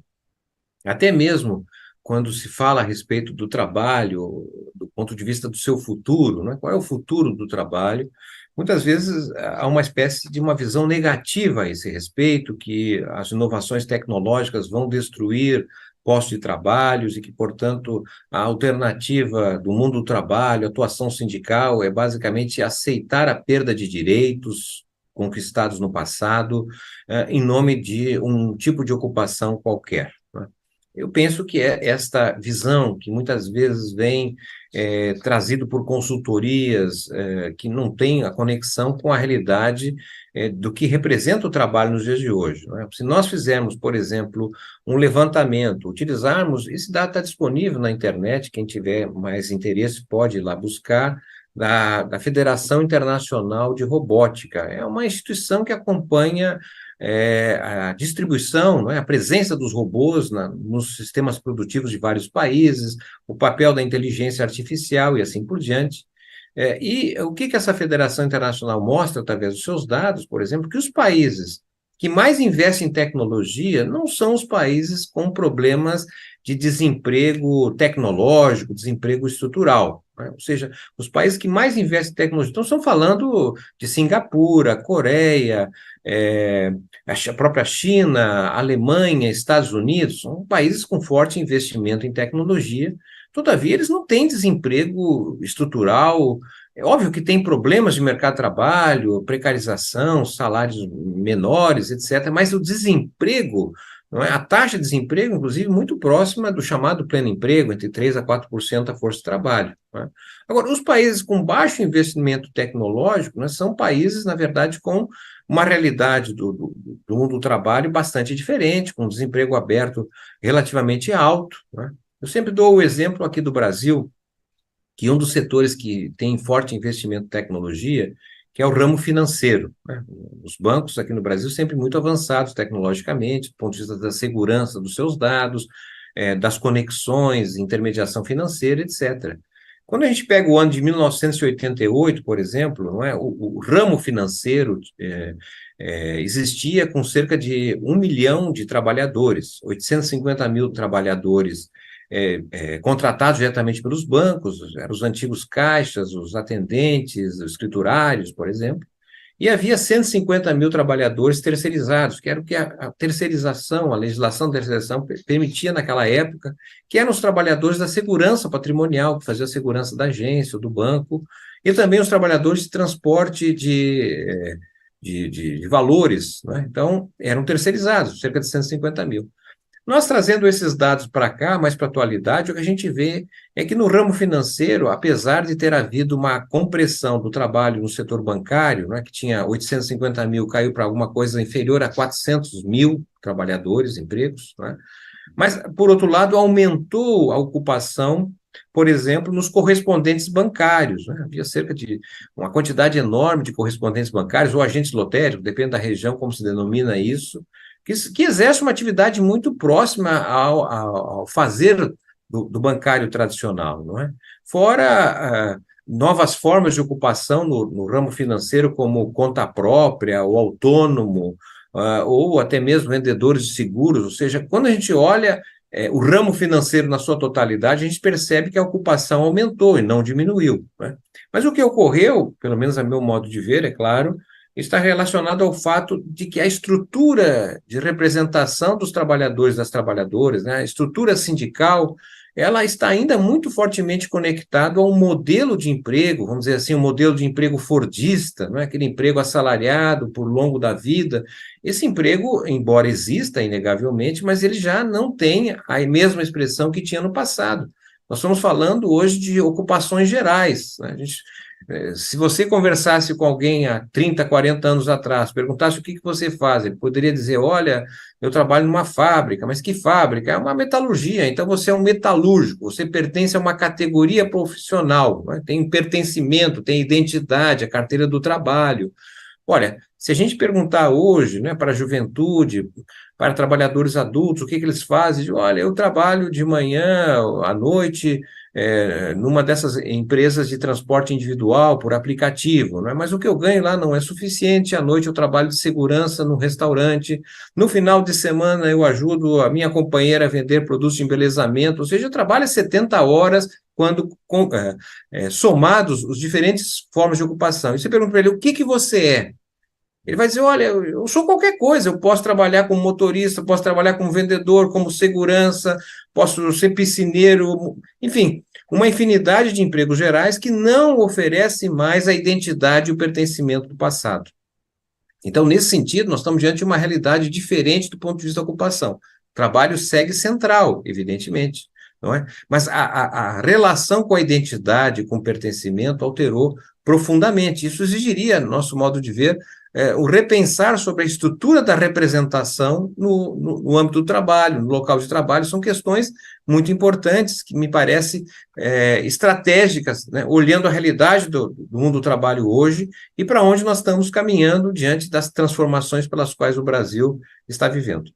Até mesmo quando se fala a respeito do trabalho, do ponto de vista do seu futuro, né? Qual é o futuro do trabalho? Muitas vezes há uma espécie de uma visão negativa a esse respeito, que as inovações tecnológicas vão destruir postos de trabalhos e que, portanto, a alternativa do mundo do trabalho, a atuação sindical, é basicamente aceitar a perda de direitos conquistados no passado, em nome de um tipo de ocupação qualquer, né? Eu penso que é esta visão que muitas vezes vem trazido por consultorias que não tem a conexão com a realidade do que representa o trabalho nos dias de hoje, não é? Se nós fizermos, por exemplo, um levantamento, utilizarmos, esse dado está disponível na internet, quem tiver mais interesse pode ir lá buscar, da Federação Internacional de Robótica. É uma instituição que acompanha a distribuição, não é? A presença dos robôs nos sistemas produtivos de vários países, o papel da inteligência artificial e assim por diante. E o que essa Federação Internacional mostra através dos seus dados, por exemplo, que os países que mais investem em tecnologia não são os países com problemas de desemprego tecnológico, desemprego estrutural, né? Ou seja, os países que mais investem em tecnologia, então estamos falando de Singapura, Coreia, a própria China, Alemanha, Estados Unidos, são países com forte investimento em tecnologia. Todavia, eles não têm desemprego estrutural. É óbvio que tem problemas de mercado de trabalho, precarização, salários menores, etc., mas o desemprego não é? A taxa de desemprego, inclusive, muito próxima do chamado pleno emprego, entre 3% a 4% da força de trabalho. Não é? Agora, os países com baixo investimento tecnológico, né, são países, na verdade, com uma realidade do mundo do trabalho bastante diferente, com desemprego aberto relativamente alto. Não é? Eu sempre dou o exemplo aqui do Brasil, que um dos setores que tem forte investimento em tecnologia, que é o ramo financeiro, né? Os bancos aqui no Brasil sempre muito avançados tecnologicamente, do ponto de vista da segurança dos seus dados, das conexões, intermediação financeira, etc. Quando a gente pega o ano de 1988, por exemplo, não é? O ramo financeiro existia com cerca de 1 milhão de trabalhadores, 850 mil trabalhadores contratados diretamente pelos bancos, eram os antigos caixas, os atendentes, os escriturários, por exemplo, e havia 150 mil trabalhadores terceirizados, que era o que a terceirização, a legislação da terceirização permitia naquela época, que eram os trabalhadores da segurança patrimonial, que faziam a segurança da agência, do banco, e também os trabalhadores de transporte de valores, né? Então, eram terceirizados, cerca de 150 mil. Nós trazendo esses dados para cá, mais para a atualidade, o que a gente vê é que no ramo financeiro, apesar de ter havido uma compressão do trabalho no setor bancário, né, que tinha 850 mil, caiu para alguma coisa inferior a 400 mil trabalhadores, empregos, né? Mas, por outro lado, aumentou a ocupação, por exemplo, nos correspondentes bancários, né? Havia cerca de uma quantidade enorme de correspondentes bancários, ou agentes lotéricos, depende da região como se denomina isso, que exerce uma atividade muito próxima ao fazer do bancário tradicional, não é? Fora novas formas de ocupação no ramo financeiro, como conta própria, ou autônomo, ou até mesmo vendedores de seguros, ou seja, quando a gente olha o ramo financeiro na sua totalidade, a gente percebe que a ocupação aumentou e não diminuiu, né? Mas o que ocorreu, pelo menos a meu modo de ver, é claro, está relacionado ao fato de que a estrutura de representação dos trabalhadores e das trabalhadoras, né, a estrutura sindical, ela está ainda muito fortemente conectada a um modelo de emprego, vamos dizer assim, um modelo de emprego fordista, não é? Aquele emprego assalariado por longo da vida. Esse emprego, embora exista, inegavelmente, mas ele já não tem a mesma expressão que tinha no passado. Nós estamos falando hoje de ocupações gerais, né? Se você conversasse com alguém há 30, 40 anos atrás, perguntasse o que você faz, ele poderia dizer, olha, eu trabalho numa fábrica, mas que fábrica? É uma metalurgia, então você é um metalúrgico, você pertence a uma categoria profissional, né? Tem pertencimento, tem identidade, a carteira do trabalho. Olha, se a gente perguntar hoje, né, para a juventude, para trabalhadores adultos, o que eles fazem? Olha, eu trabalho de manhã, à noite, numa dessas empresas de transporte individual, por aplicativo, não é? Mas o que eu ganho lá não é suficiente, à noite eu trabalho de segurança num restaurante, no final de semana eu ajudo a minha companheira a vender produtos de embelezamento, ou seja, eu trabalho 70 horas, quando somados os diferentes formas de ocupação. E você pergunta para ele, o que você é? Ele vai dizer, olha, eu sou qualquer coisa, eu posso trabalhar como motorista, posso trabalhar como vendedor, como segurança, posso ser piscineiro, enfim, uma infinidade de empregos gerais que não oferecem mais a identidade e o pertencimento do passado. Então, nesse sentido, nós estamos diante de uma realidade diferente do ponto de vista da ocupação. O trabalho segue central, evidentemente, não é? Mas a relação com a identidade, com o pertencimento, alterou profundamente. Isso exigiria, no nosso modo de ver, o repensar sobre a estrutura da representação no âmbito do trabalho, no local de trabalho, são questões muito importantes, que me parecem estratégicas, né, olhando a realidade do mundo do trabalho hoje e para onde nós estamos caminhando diante das transformações pelas quais o Brasil está vivendo.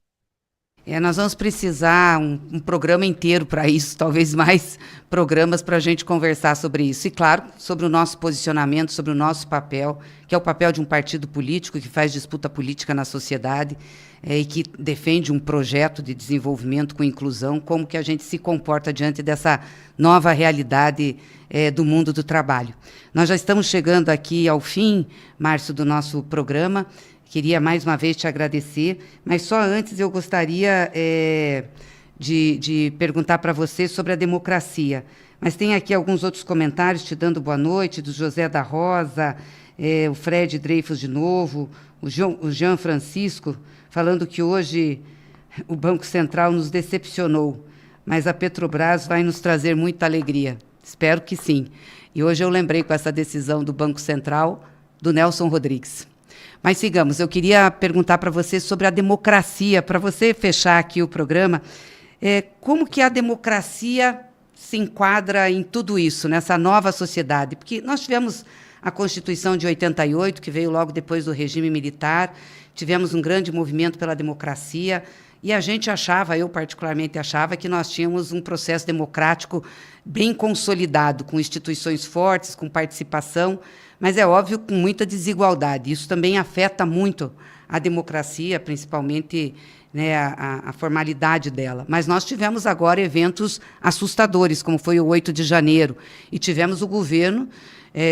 Nós vamos precisar um programa inteiro para isso, talvez mais programas para a gente conversar sobre isso. E, claro, sobre o nosso posicionamento, sobre o nosso papel, que é o papel de um partido político que faz disputa política na sociedade e que defende um projeto de desenvolvimento com inclusão, como que a gente se comporta diante dessa nova realidade do mundo do trabalho. Nós já estamos chegando aqui ao fim, Márcio, do nosso programa. Queria mais uma vez te agradecer, mas só antes eu gostaria de perguntar para você sobre a democracia. Mas tem aqui alguns outros comentários te dando boa noite, do José da Rosa, o Fred Dreyfus de novo, o Jean Francisco, falando que hoje O Banco Central nos decepcionou, mas a Petrobras vai nos trazer muita alegria. Espero que sim. E hoje eu lembrei com essa decisão do Banco Central do Nelson Rodrigues. Mas sigamos, eu queria perguntar para você sobre a democracia, para você fechar aqui o programa, como que a democracia se enquadra em tudo isso, nessa nova sociedade? Porque nós tivemos a Constituição de 88, que veio logo depois do regime militar, tivemos um grande movimento pela democracia, e a gente achava, eu particularmente achava, que nós tínhamos um processo democrático bem consolidado, com instituições fortes, com participação, mas é óbvio com muita desigualdade. Isso também afeta muito a democracia, principalmente, né, a formalidade dela. Mas nós tivemos agora eventos assustadores, como foi o 8 de janeiro, e tivemos o governo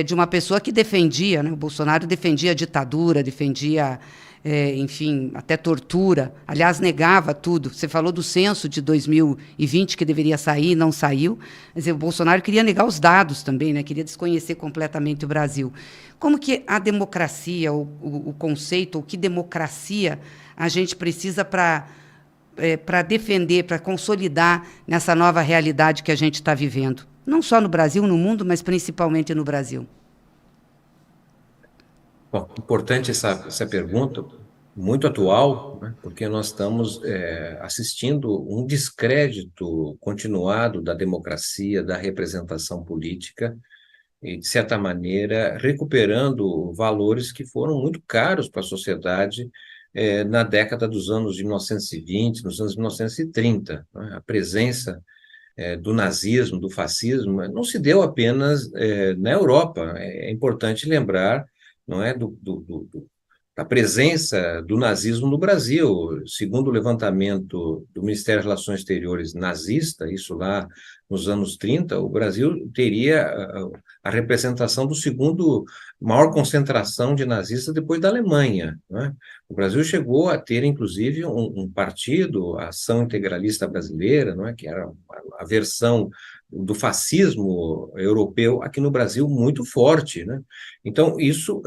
de uma pessoa que defendia, né, o Bolsonaro defendia a ditadura, defendia, enfim, até tortura, aliás, negava tudo. Você falou do censo de 2020 que deveria sair, não saiu. Quer dizer, o Bolsonaro queria negar os dados também, né, queria desconhecer completamente o Brasil. Como que a democracia, o conceito, o que democracia a gente precisa para defender, para consolidar nessa nova realidade que a gente está vivendo? Não só no Brasil, no mundo, mas principalmente no Brasil. Bom, importante essa pergunta, muito atual, né, porque nós estamos assistindo um descrédito continuado da democracia, da representação política, e, de certa maneira, recuperando valores que foram muito caros para a sociedade na década dos anos de 1920, nos anos 1930. Né, a presença do nazismo, do fascismo, não se deu apenas na Europa. É importante lembrar, não é, da presença do nazismo no Brasil. Segundo o levantamento do Ministério das Relações Exteriores nazista, isso lá nos anos 30, o Brasil teria a representação do segundo maior concentração de nazistas depois da Alemanha, né? O Brasil chegou a ter, inclusive, um partido, a Ação Integralista Brasileira, não é, que era a versão do fascismo europeu aqui no Brasil muito forte, né? Então, isso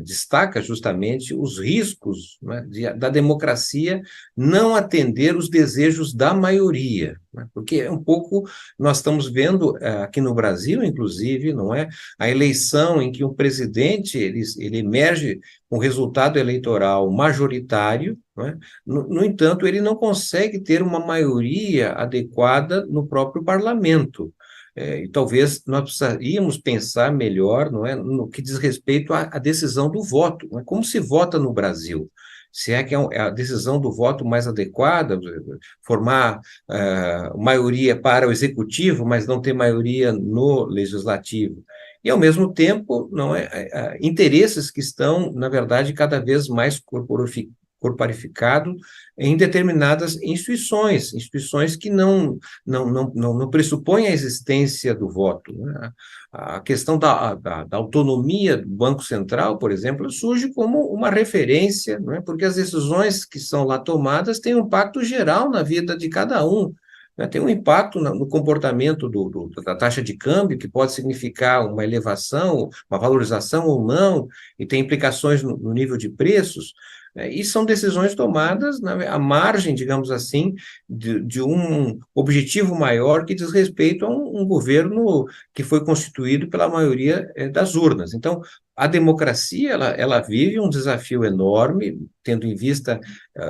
destaca justamente os riscos, né, da democracia não atender os desejos da maioria, né? Porque um pouco nós estamos vendo aqui no Brasil, inclusive, não é, a eleição em que um presidente ele emerge com resultado eleitoral majoritário, não é? No entanto, ele não consegue ter uma maioria adequada no próprio parlamento. E talvez nós precisaríamos pensar melhor, não é, no que diz respeito à decisão do voto, não é? Como se vota no Brasil? Se é que é a decisão do voto mais adequada, formar maioria para o executivo, mas não ter maioria no legislativo. E, ao mesmo tempo, não interesses que estão, na verdade, cada vez mais corporificado em determinadas instituições que não pressupõem a existência do voto, né? A questão da autonomia do Banco Central, por exemplo, surge como uma referência, não é? Porque as decisões que são lá tomadas têm um impacto geral na vida de cada um, né? Tem um impacto no comportamento da taxa de câmbio, que pode significar uma elevação, uma valorização ou não, e tem implicações no nível de preços. E são decisões tomadas à margem, digamos assim, de um objetivo maior que diz respeito a um governo que foi constituído pela maioria das urnas. Então, a democracia ela vive um desafio enorme, tendo em vista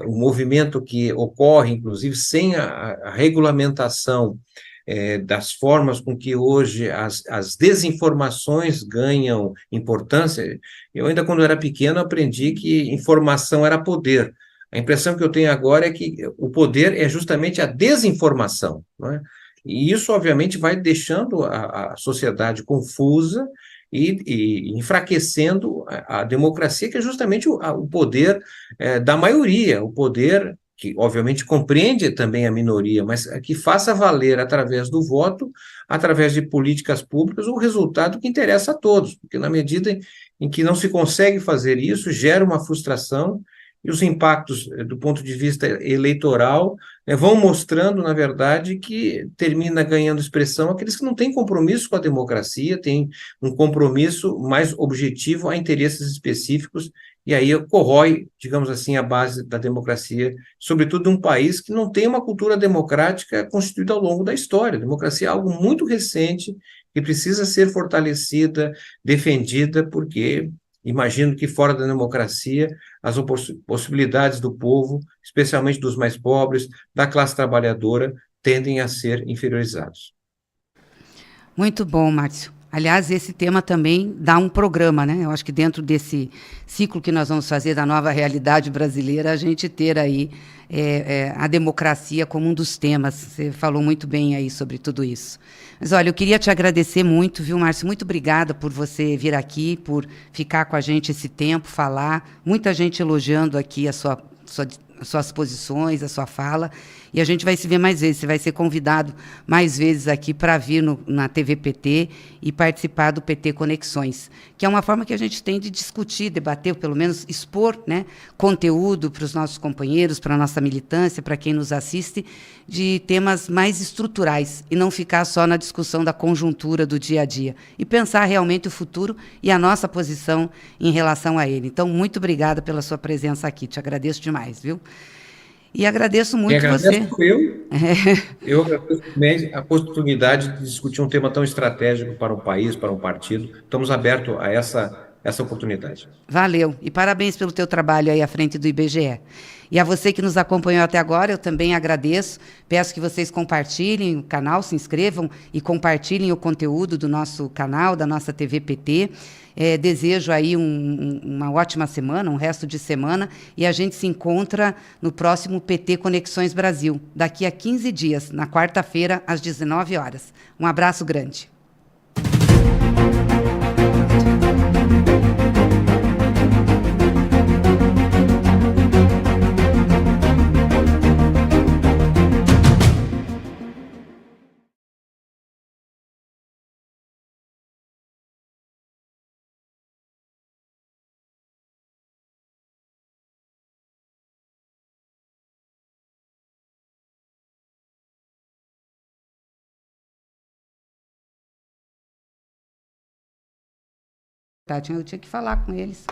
o movimento que ocorre, inclusive, sem a regulamentação das formas com que hoje as desinformações ganham importância. Eu ainda, quando era pequeno, aprendi que informação era poder. A impressão que eu tenho agora é que o poder é justamente a desinformação, não é? E isso, obviamente, vai deixando a sociedade confusa e enfraquecendo a democracia, que é justamente o poder da maioria, o poder que obviamente compreende também a minoria, mas que faça valer através do voto, através de políticas públicas, o resultado que interessa a todos, porque na medida em que não se consegue fazer isso, gera uma frustração e os impactos do ponto de vista eleitoral vão mostrando, na verdade, que termina ganhando expressão aqueles que não têm compromisso com a democracia, têm um compromisso mais objetivo a interesses específicos, e aí corrói, digamos assim, a base da democracia, sobretudo de um país que não tem uma cultura democrática constituída ao longo da história. A democracia é algo muito recente, que precisa ser fortalecida, defendida, porque imagino que fora da democracia as possibilidades do povo, especialmente dos mais pobres, da classe trabalhadora, tendem a ser inferiorizados. Muito bom, Márcio. Aliás, esse tema também dá um programa, né? Eu acho que dentro desse ciclo que nós vamos fazer da nova realidade brasileira, a gente ter aí a democracia como um dos temas. Você falou muito bem aí sobre tudo isso. Mas, olha, eu queria te agradecer muito, viu, Márcio? Muito obrigada por você vir aqui, por ficar com a gente esse tempo, falar. Muita gente elogiando aqui as suas posições, a sua fala, e a gente vai se ver mais vezes. Você vai ser convidado mais vezes aqui para vir na TV PT e participar do PT Conexões, que é uma forma que a gente tem de discutir, debater, pelo menos expor, né, conteúdo para os nossos companheiros, para a nossa militância, para quem nos assiste, de temas mais estruturais, e não ficar só na discussão da conjuntura do dia a dia, e pensar realmente o futuro e a nossa posição em relação a ele. Então, muito obrigada pela sua presença aqui, te agradeço demais, viu? E agradeço muito você. Eu agradeço também a oportunidade de discutir um tema tão estratégico para o país, para um partido. Estamos abertos a essa oportunidade. Valeu. E parabéns pelo teu trabalho aí à frente do IBGE. E a você que nos acompanhou até agora, eu também agradeço. Peço que vocês compartilhem o canal, se inscrevam e compartilhem o conteúdo do nosso canal, da nossa TV PT. Desejo aí uma ótima semana, um resto de semana, e a gente se encontra no próximo PT Conexões Brasil, daqui a 15 dias, na quarta-feira, às 19 horas. Um abraço grande. Eu tinha que falar com eles.